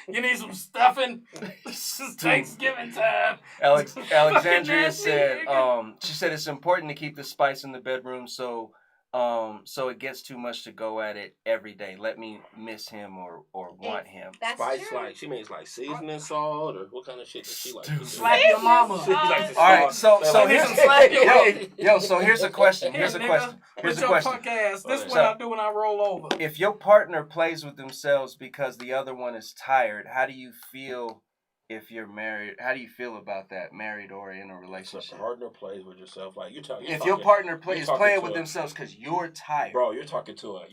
You need some stuffing. It's Thanksgiving time. Alexandria said, she said it's important to keep the spice in the bedroom so it gets too much to go at it every day. Let me miss him or want him. That's spice true. Like she means like seasoning salt or what kind of shit does she like? Slap your mama. She likes to All right, so here's so here's a question. Here's a punk ass. This is what I do when I roll over. If your partner plays with themselves because the other one is tired, how do you feel if you're married? How do you feel about that, married or in a relationship? If your partner plays with yourself, like if your partner is playing with themselves because you're tired, bro, you're talking to a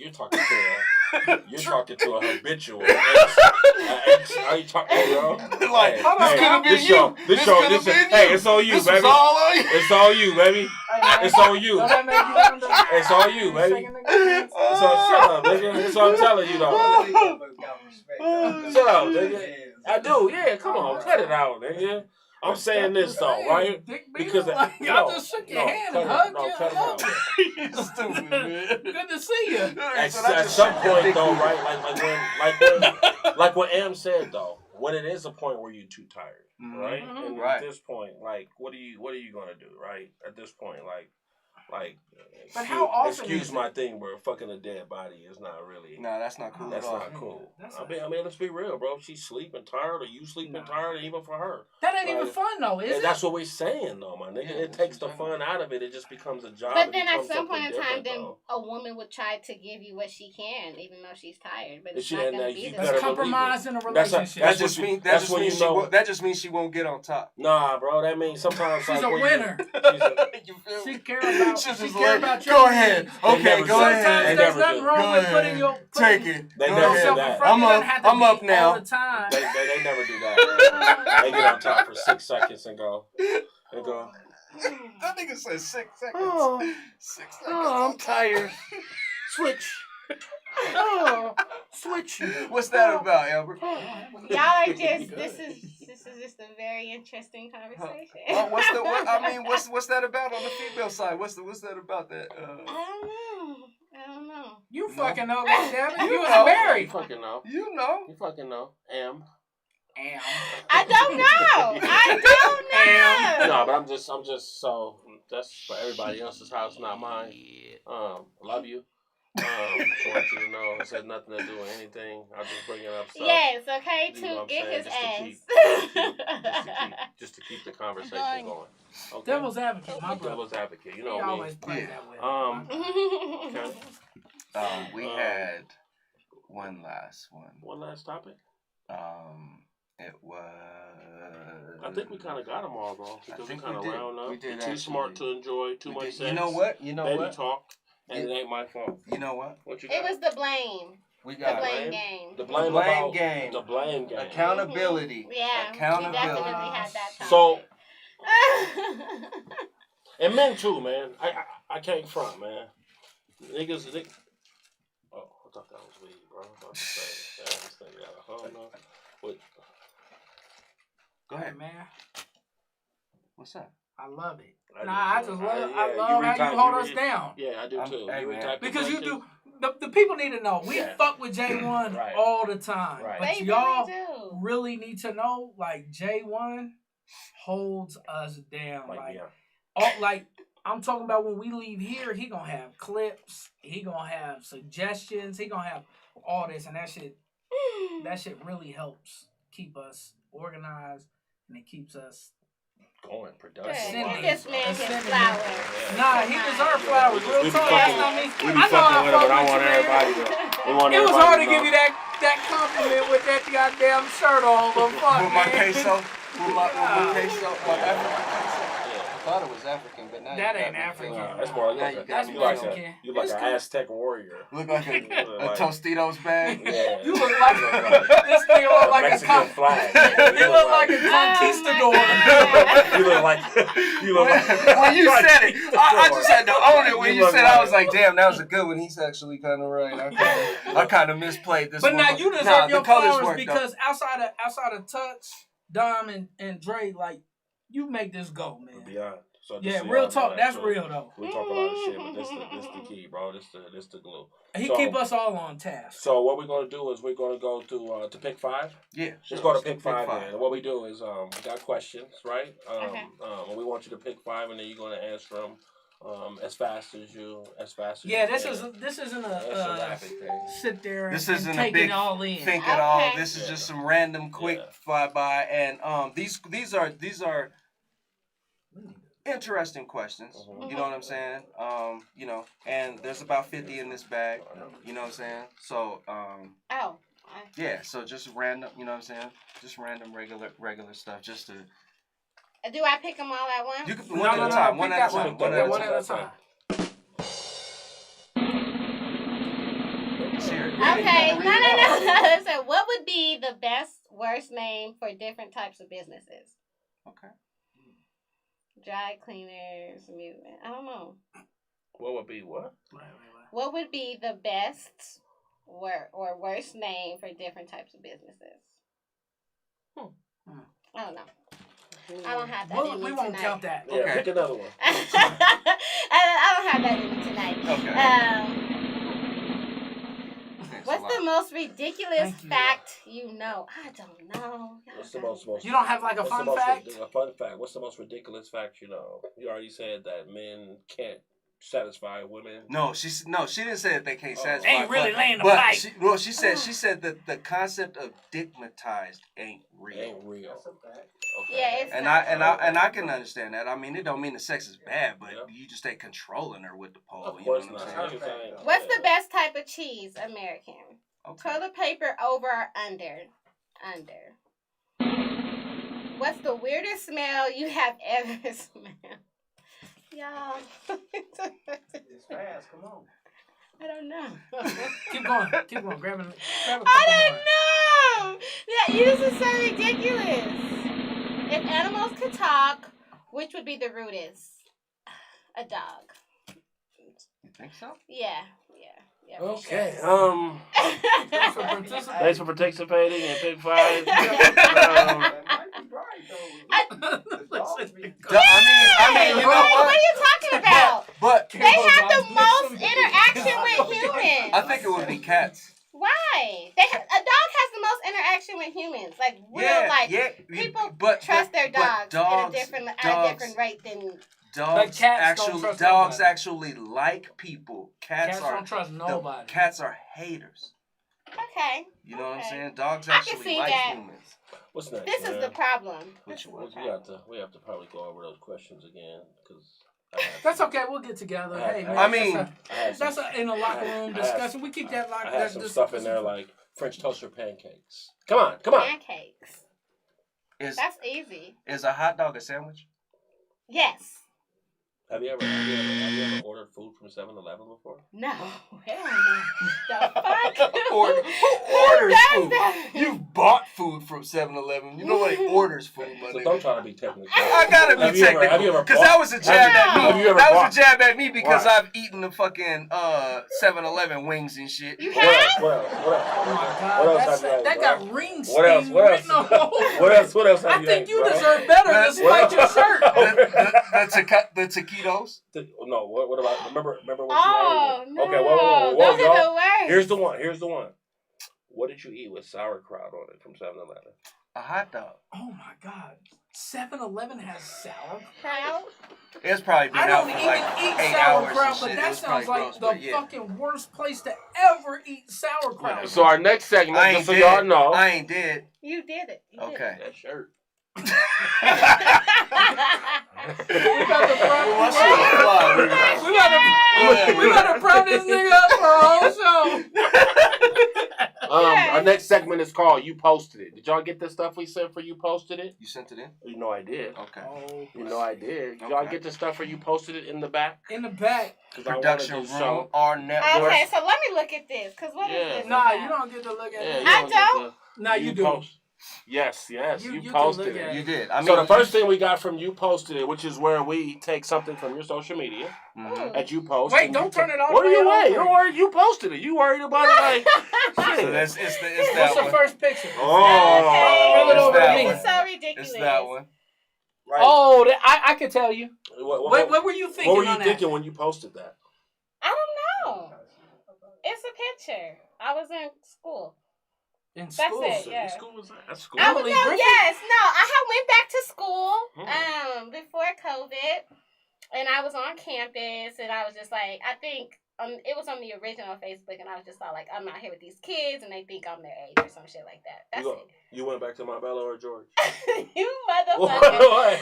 habitual. Are you talking, bro? Like, hey, this could have been you. This show, hey, it's on you, baby. It's on you, baby. It's on you. It's on you, baby. So shut up, nigga. That's what I'm telling you, though. Shut up, nigga. I do, yeah. Come on, cut it out, nigga. I'm saying this though, right? Because y'all just shook your hand and hugged you. Cut it out. You're stupid, man. Good to see you. At some point though, right? Like what Am said though, when it is a point where you're too tired, right? And at this point, like, what are you gonna do, right? At this point, like. But how often? Excuse my thing, bro. Fucking a dead body is not really. No, that's not cool. That's not cool. I mean, let's be real, bro. She's sleeping tired, or you sleeping tired, even for her. That ain't even fun, though, is it? That's what we're saying, though, my nigga. It takes the fun out of it. It just becomes a job. But then at some point in time, then a woman would try to give you what she can, even though she's tired. But it's not gonna be the same. That's compromise in a relationship. That just means she won't get on top. Nah, bro. That means sometimes she's a winner. She cares about Go ahead. Okay, go ahead. Sometimes there's nothing wrong with putting your take it. They never do that. I'm up now. All the time. They never do that. They get on top for 6 seconds and go. That nigga said 6 seconds. Oh, 6 seconds. Oh, I'm tired. Switch. Oh, switch. What's that about, Albert? Y'all are just this is just a very interesting conversation. What's that about on the female side? What's that about that? I don't know. You fucking know, goddammit. You was married. You fucking know. You know. You fucking know. Am. I don't know. No, but I'm just so that's for everybody else's house, not mine. Love you. Just want you to know this has nothing to do with anything. I'll just bring it up. So, yes, okay, to get his ass. Just to keep the conversation going. Okay. Devil's advocate, my brother. Devil's advocate, you know me. Always play that way. Okay. We had one last one. One last topic. It was. I think we kind of got them all, bro. Because we kind of round up. We did. Too smart to enjoy. Too much sex. You know what? Baby talk. And it ain't my fault. You know what? What you got? It was the blame. We got the blame game. The blame game. The blame game. Accountability. Yeah. Accountability. We definitely had that time. So. And men too, man. I can't front, man. Niggas. Oh, I thought that was weed, bro. I was about to say. This thing got a whole no. Go ahead, man. What's up? I love it. I love how you hold us down. Yeah, I do too. Because you do. The people need to know. We fuck with JAE ONE all the time. Right. But y'all really need to know, like, JAE ONE holds us down. Like I'm talking about when we leave here, he gonna have clips. He gonna have suggestions. He gonna have all this. And that shit really helps keep us organized. And it keeps us going productive. Get this man his flowers. Nah, he deserves flowers. Real talk. We be fucking with him, but I want everybody to. It was hard to give you that that compliment with that goddamn shirt on. But fuck, with my queso. With my queso. My African queso. I thought it was African, but now that ain't African. That's more like you like an Aztec warrior. Look like a Tostitos bag. Yeah. You look like this nigga look like Mexican flag. You look like a conquistador. You look like when you said it, I just had to own it. When you said, I was like, damn, that was a good one. He's actually kind of right. I kind of misplayed this. But one. Now you deserve your flowers because though. outside of Touch, Dom, and Dre, like you make this go, man. Beyond. So real talk. That's real though. We talk a lot of shit, but this the key, bro. This the glue. He keep us all on task. So what we're gonna do is we're gonna go to pick 5. Yeah. Let's go to pick 5. Man. And what we do is we got questions, right? And we want you to pick 5, and then you're gonna answer them as fast as you. Yeah, this isn't a rapid thing. Sit there. This and isn't take a big it all in. Think it all. This is just some random quick flyby, and these are interesting questions. You know what I'm saying? You know, and there's about 50 in this bag. You know what I'm saying? So yeah, so just random. You know what I'm saying? Just random regular stuff. Just to. Do I pick them all at once? You can one at a time. One at a time. One at a time. Okay, no. So, what would be the worst name for different types of businesses? Okay. Dry cleaners, I don't know. What would be what? What would be the best or worst name for different types of businesses? I don't know. I don't have that in me we won't tonight. count that. Yeah, pick another one. I don't have that in me tonight. Okay. What's the most ridiculous fact you know? I don't know. What's the most you don't have like a fun fact? A fun fact. What's the most ridiculous fact you know? You already said that men can't satisfy women. No, she didn't say that they can't satisfy. Ain't really laying the pipe. She said that the concept of digmatized ain't real. Ain't real. That's a fact. Okay. Yeah, it's and I can understand that. I mean, it don't mean the sex is bad, but you just ain't controlling her with the pole. Of course not. What's the best type of cheese? American. Okay. Toilet paper over or under? Under. What's the weirdest smell you have ever smelled? Y'all. It's fast. Come on. I don't know. Keep going. Grab a I don't know. Yeah, this is so ridiculous. If animals could talk, which would be the rudest? A dog. You think so? Yeah. Okay. Sure. Thanks for participating in Pick 5. I mean, you know what are you talking about? But they have the most interaction with humans. I think it would be cats. Why? A dog has the most interaction with humans. Like people trust their dogs at a different rate than dogs. Dogs actually like people. Cats don't trust nobody. Cats are haters. Okay. You know what I'm saying? Dogs actually like humans. What's next? This is the problem. We have to probably go over those questions again because. That's okay. We'll get together. Hey, man. I mean, that's in a locker room discussion. We keep that locked. I had some stuff in there like French toast or pancakes. Come on. Pancakes. That's easy. Is a hot dog a sandwich? Yes. Have you ever ordered food from 7-Eleven before? No. Hell no. The fuck? Who orders food? You've bought food from 7-Eleven. You know nobody orders food, my nigga. Don't try to be technical. I gotta be technical. Because that was a jab at me. That was a jab at me because I've eaten the fucking 7-Eleven wings and shit. You have? What else? Oh my God. That got ring stain written all over. What else have you I think you deserve better than despite your shirt. The taquitos? No, what about remember what you ate? No. Okay, whoa. Those are the worst. Here's the one. What did you eat with sauerkraut on it from 7-Eleven? A hot dog. Oh my God. 7-Eleven has sauerkraut? It's probably been out for like 8 hours. But that sounds like the fucking worst place to ever eat sauerkraut. So our next segment, just so y'all know. I ain't dead. You did it. Okay. That shirt. We about to prop this nigga up for a whole show. Our next segment is called You Posted It. Did y'all get the stuff we sent for You Posted It? You sent it in? You know I did. Okay. Oh, you know I did. Did y'all get the stuff for You Posted It in the back? In the back. Production room, our network. Okay, so let me look at this. Because what is this? Nah, you don't get to look at it. I don't? Nah, you do. Yes. You you posted it. You did. So the first thing we got from You Posted It, which is where we take something from your social media that you post. Wait, don't turn it off. What are you waiting? Don't worry, you posted it. You worried about it like so it's that What's one. the first picture? Oh, It's so ridiculous. It's that one. Right. Oh, I can tell you. What were you thinking? What were you thinking when you posted that? I don't know. It's a picture. I was in school. In school? That's it, yeah. School was at school? I had went back to school before COVID, and I was on campus, and I was just like, I think it was on the original Facebook, and I was just like, I'm out here with these kids, and they think I'm their age or some shit like that. That's it. You went back to Marbella or George? You motherfucker. What?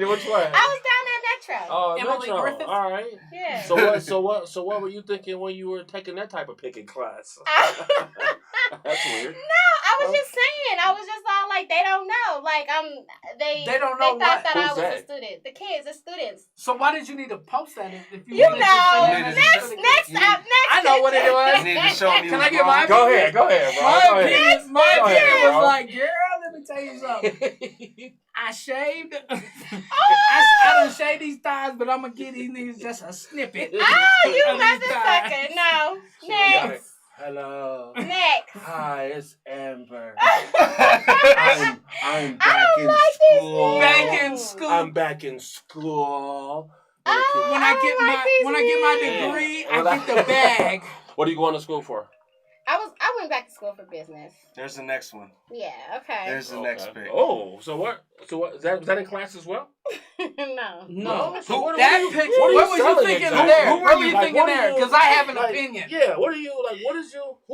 Which one? I was down at Metro. Oh, Emily Metro. Griffith? All right. Yeah. So what were you thinking when you were taking that type of picking class? That's weird. No, I was just saying. I was just all like, they don't know. Like, they don't know They thought that I Who's was that? a student. The kids, the students. So why did you need to post that if You know. Next. I know what it was. You need to show me. Can I get my Go ahead, bro. My Go ahead, opinion bro. was like, girl, let me tell you something. I shaved. I done shaved these thighs, but I'm gonna give these niggas just a snippet. Oh, you motherfucker. No. Next. Hello. Next. Hi, it's Amber. I'm back in school. Back in school. I'm back in school. Oh, When I get my degree, I get the bag. What are you going to school for? I went back to school for business. There's the next one. Yeah, okay. There's the next pick. Oh, so what? Is that in class as well? No. So what picture? What were you thinking there? What were you thinking there? Because I have an opinion. Yeah. What are you like? Who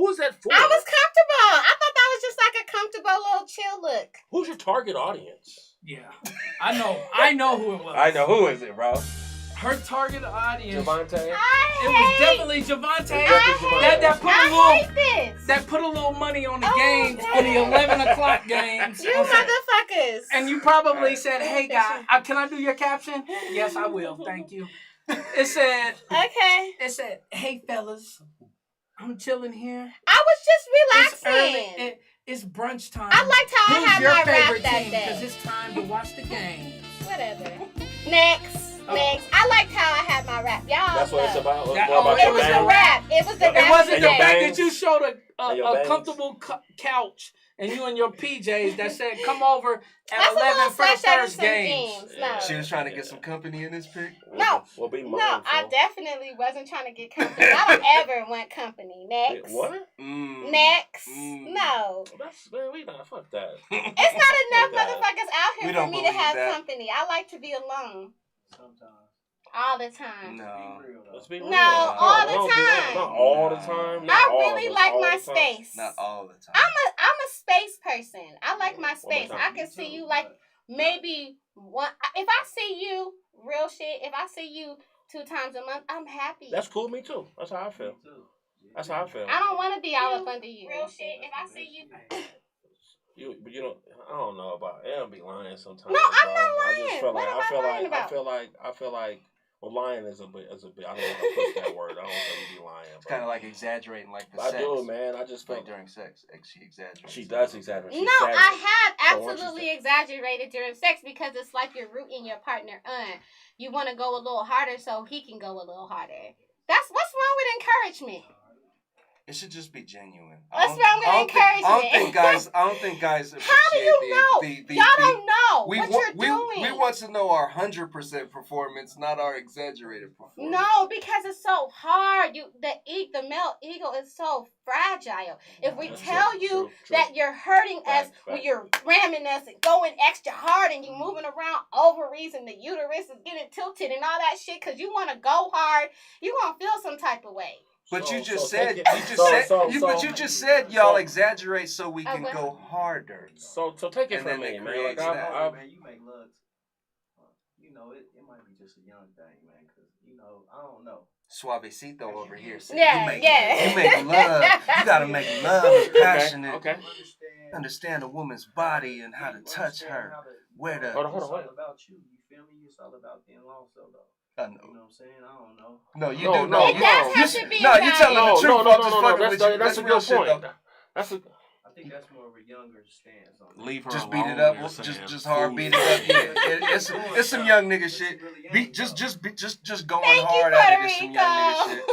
is that for? I was comfortable. I thought that was just like a comfortable little chill look. Who's your target audience? Yeah, I know who it was. I know who is it, bro. Her target audience. Javante. It was definitely Javante. That put a little money on the games, on the 11 o'clock games. You motherfuckers. And you probably said, "Hey, guy, can I do your caption?" Yes, I will. Thank you. It said, okay. It said, "Hey, fellas, I'm chilling here. I was just relaxing. It's early. It's brunch time. I liked how I had my rap that day. Because it's time to watch the games." Whatever. Next. I liked how I had my rap. Y'all. That's what it's about. It was the rap. It was the rap. It wasn't the today. fact that you showed a comfortable couch and you in your PJs that said, "Come over at 11 for the first games." No. She was trying to get some company in this pick? No. Well, be mindful. No, I definitely wasn't trying to get company. I don't ever want company. Next. What? Next. No. We not. Fuck that. It's not enough motherfuckers out here for me to have company. I like to be alone. Sometimes. All the time. No. Let's be real. No, all the time. Not all the time. I really like my space. Not all the time. I'm a space person. I like my space. I can see you like maybe one. If I see you, real shit. If I see you 2 times a month, I'm happy. That's cool. Me too. That's how I feel. That's how I feel. I don't want to be all up under you. Real shit. If I see you. You know, I don't know about it. I'll be lying sometimes. No, I'm not I lying. just feel What like am I lying about? I feel like well, lying is a bit. I don't know how to put that word. I don't think you be lying. It's kind of like exaggerating, like the I sex. do, man. I just feel like during sex, she exaggerates. She does exaggerate. No, I have absolutely exaggerated during sex because it's like you're rooting your partner on. You want to go a little harder so he can go a little harder. That's what's wrong with encouragement. It should just be genuine. What's wrong with encouragement? I don't think guys appreciate How do you know? Y'all don't know what you're doing. We want to know our 100% performance, not our exaggerated performance. No, because it's so hard. The male ego is so fragile. If we tell you that you're hurting us when you're ramming us and going extra hard and you moving around ovaries and the uterus is getting tilted and all that shit because you want to go hard, you're going to feel some type of way. But you just said y'all exaggerate so we can go harder. So take it from me, man. Like man, you make love. You know, it might be just a young thing, man. Cause you know, I don't know. Suavecito over here. Yeah, you make love. You gotta make love passionate. Okay. Understand a woman's body and how to touch her. Where the. Hold on. It's all about you. You feel me? It's all about them also, though. I know. You know what I'm saying? I don't know. No, you do. No, it does have to be. No, you telling the truth. No. That's a good point. I think that's more of a younger stance on it. Leave her just alone. Beat it up. Just hard beat it up. Yeah, it's some young nigga shit. Just going hard at it. It's some young nigga shit.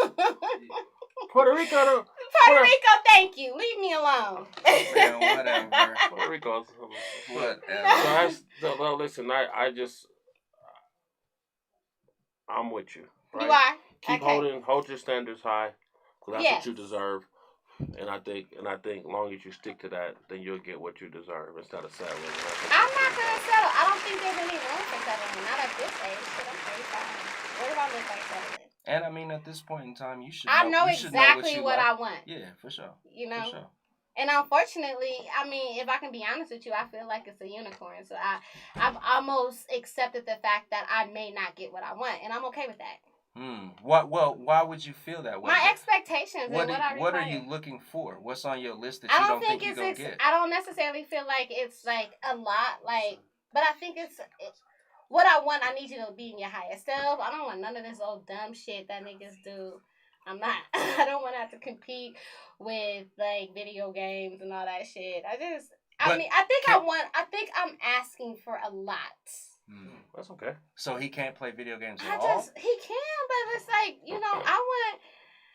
Puerto Rico, thank you. Leave me alone. Man, whatever. Puerto Rico. Whatever. So listen, I'm with you. Right? You are. Keep hold your standards high, because that's what you deserve. And I think, long as you stick to that, then you'll get what you deserve instead of settling. I'm not gonna settle. I don't think there's any room for settling. Not at this age. But I'm 35. What do I look like settling? And I mean, at this point in time, you should. I know exactly what I want. Yeah, for sure. You know. For sure. And unfortunately, I mean, if I can be honest with you, I feel like it's a unicorn. So I've almost accepted the fact that I may not get what I want, and I'm okay with that. Why would you feel that way? My expectations what and what I require. What are you looking for? What's on your list that you don't think you're going to get? I don't necessarily feel like it's like a lot, but I think it's what I want. I need you to be in your highest self. I don't want none of this old dumb shit that niggas do. I'm not. I don't want to have to compete with like video games and all that shit. I think I'm asking for a lot. That's okay. So he can't play video games at all? He can, but it's like, I want...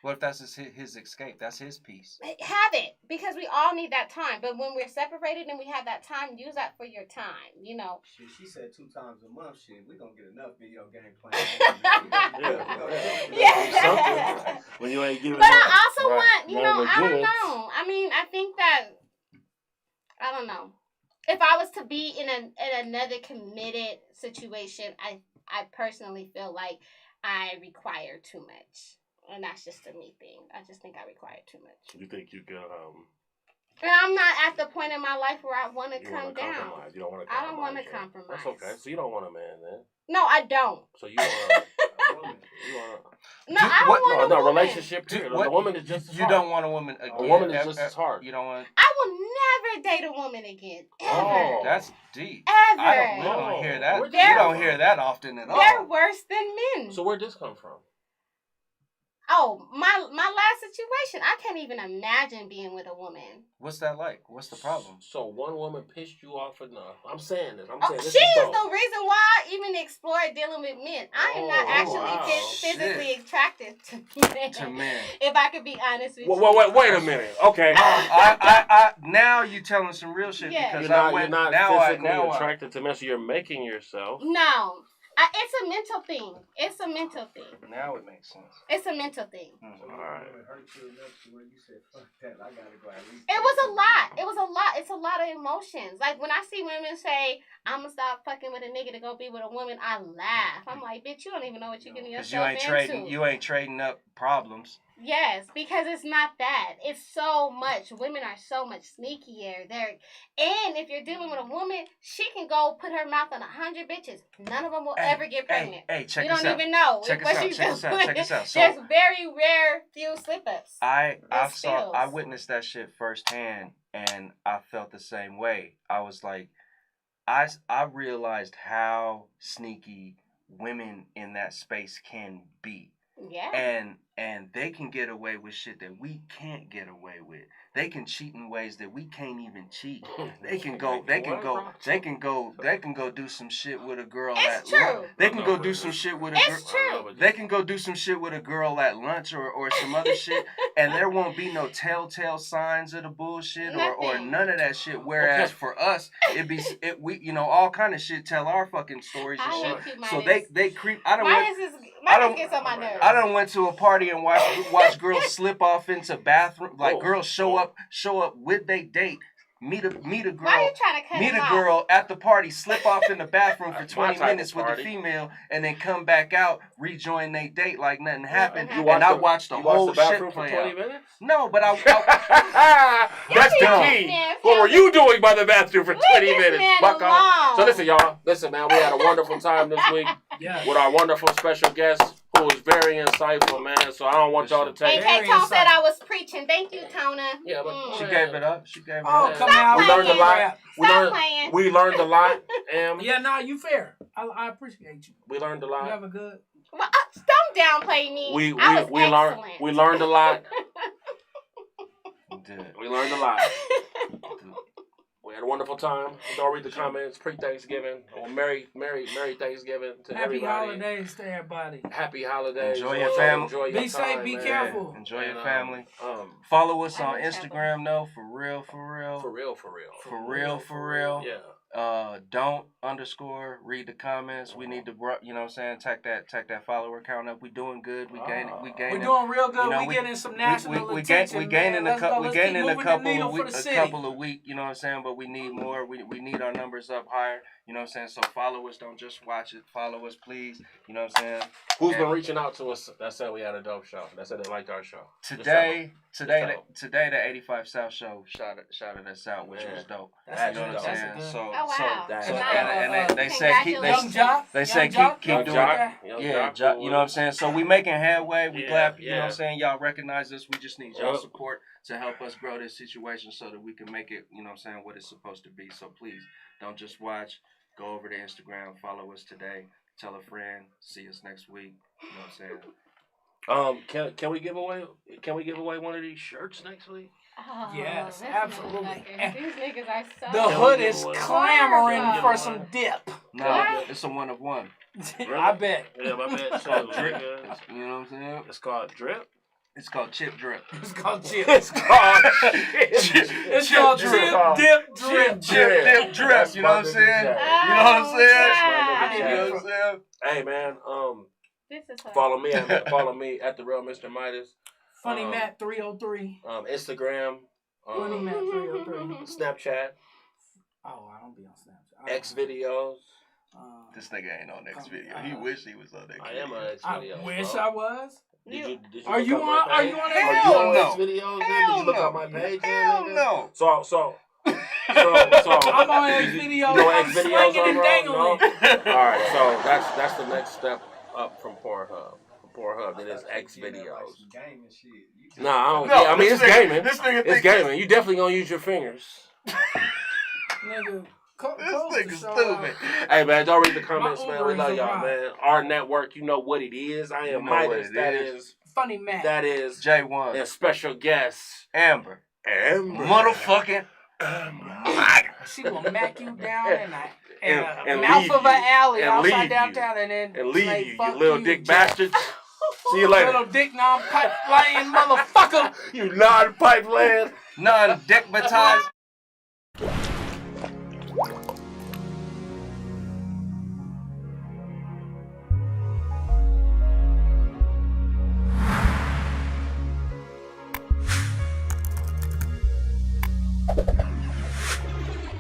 What if that's his escape? That's his piece. Have it, because we all need that time. But when we're separated and we have that time, use that for your time, Shit, she said 2 times a month. Shit, we gonna get enough video game playing. Yeah. When you ain't giving. But I also want, I don't know. I mean, I think that, I don't know. If I was to be in another committed situation, I personally feel like I require too much. And that's just a me thing. I just think I require too much. You think you can, And I'm not at the point in my life where I want to come down. You don't want to compromise. I don't want to compromise. That's okay. So you don't want a man then? No, I don't. So you want a woman? No, I don't want a woman. Relationship period. A woman is just as hard. You don't want a woman again. A woman is just as hard. You don't want. I will never date a woman again. Ever. Oh, that's deep. Ever. We don't hear that. You don't hear that often at all. They're worse than men. So where'd this come from? Oh, my last situation. I can't even imagine being with a woman. What's that like? What's the problem? So one woman pissed you off enough. I'm saying this. She is the reason why I even explored dealing with men. I am not actually physically attracted to men. If I could be honest with you. Wait a minute. Okay. I now you telling some real shit because you're not physically attracted to men, so you're making yourself. No. It's a mental thing. It's a mental thing. Now it makes sense. It's a mental thing. All right. It was a lot. It's a lot of emotions. Like when I see women say, "I'm gonna stop fucking with a nigga to go be with a woman," I laugh. I'm like, "Bitch, you don't even know what you're getting yourself into." You ain't trading up problems. Yes, because it's not that. It's so much. Women are so much sneakier. And if you're dealing with a woman, she can go put her mouth on 100 bitches. None of them will ever get pregnant. Hey, check this out. You don't even know what she's doing. Check this out. So, there's very rare few slip-ups. I witnessed that shit firsthand, and I felt the same way. I was like, I realized how sneaky women in that space can be. Yeah. And they can get away with shit that we can't get away with. They can cheat in ways that we can't even cheat. They can go do some shit with a girl at lunch. They can go do some shit with a girl. It's true. They can go do some shit with a girl at lunch or some other shit, and there won't be no telltale signs of the bullshit or none of that shit. Whereas for us, we all kind of shit tell our fucking stories and shit. So they creep. I done went to a party and watch girls slip off into bathroom. Like girls show up with they date, meet a girl. Why are you trying to cut Meet him a off? girl at the party, slip off in the bathroom for My 20 type of minutes with the party. female, and then come back out, rejoin their date like nothing happened, You and I watch watched the you whole watched the bathroom shit for play 20 out. minutes? No, but I That's the key. What were you doing by the bathroom for 20 minutes? Buck off. So listen, y'all. Listen, man. We had a wonderful time this week with our wonderful special guest, who was very insightful, man. So I don't want y'all to take. AK Tone said I was preaching. Thank you, Tona. Yeah, but she gave it up. She gave it Oh, up. come out. We learned a lot. Playing. We learned a lot. Yeah, nah, you fair. I appreciate you. We learned a lot. You have a good. Well, don't downplay me. We excellent. we learned a lot. Dude. We learned a lot. We had a wonderful time. Don't read the comments. Pre-Thanksgiving. Well, Merry Thanksgiving to everybody. Happy holidays to everybody. Happy holidays. Enjoy your family. Enjoy your Be time, safe. Be man. careful. Enjoy your family. Um, Follow us on Instagram, though. For real. Yeah. Don't read the comments. We need to, you know what I'm saying, take that follower count up. We doing good. We gaining. We're doing real good. You know, we getting some national we attention. gaining a couple of weeks. weeks. You know what I'm saying, but we need more. We need our numbers up higher. You know what I'm saying. So follow us. Don't just watch it. Follow us, please. You know what I'm saying. Who's been reaching out to us? That said we had a dope show. That said they liked our show. Today, the 85 South show shouted us out, which was dope. That's you know what I'm saying. So, wow. they said keep doing that. Yeah, you know what I'm saying. So we making headway. We glad, you know what I'm saying. Y'all recognize us. We just need y'all support to help us grow this situation so that we can make it, you know what I'm saying, what it's supposed to be. So please don't just watch. Go over to Instagram. Follow us today. Tell a friend. See us next week. You know what I'm saying. Can we give away one of these shirts next week? Oh, yes, absolutely. These niggas are so. The hood is clamoring for some dip. No, it's a one of one. Really? I bet. Yeah, I bet. You know what I'm saying? It's called drip. It's called chip drip. It's called chip. It's called It's called chip, dip, drip. Chip, dip, drip. You know what I'm saying? You know what I'm saying? You know what I'm saying? Hey, man. This is follow me at the real Mr. Midas. Funny Matt 303. Instagram. Funny Matt 303. Snapchat. Oh, I don't be on Snapchat. X videos. This nigga ain't on X video. He wish he was on X video. I am on X videos. I wish I was. Did you are you on Hell no. X videos? Did you look on my page? Hell no. So I'm on X videos. You know X videos and dangling. No? Alright, so that's the next step up from Pornhub. Then it's X videos. Nah, I don't. No, yeah, I mean it's gaming. It's gaming. You definitely gonna use your fingers. Nigga. This nigga stupid. Hey man, don't read the comments, man. We love y'all, man. Our network, you know what it is. I am Midas. That is Funny Matt. That is JAE ONE. And special guest Amber. Motherfucking Amber. She will mac you down in a mouth of you. an alley And outside leave downtown you. and leave say, you, fuck you little dick bastard. See you later. Little dick non-pipe laying motherfucker. You non-pipe land. Non-dick baptized.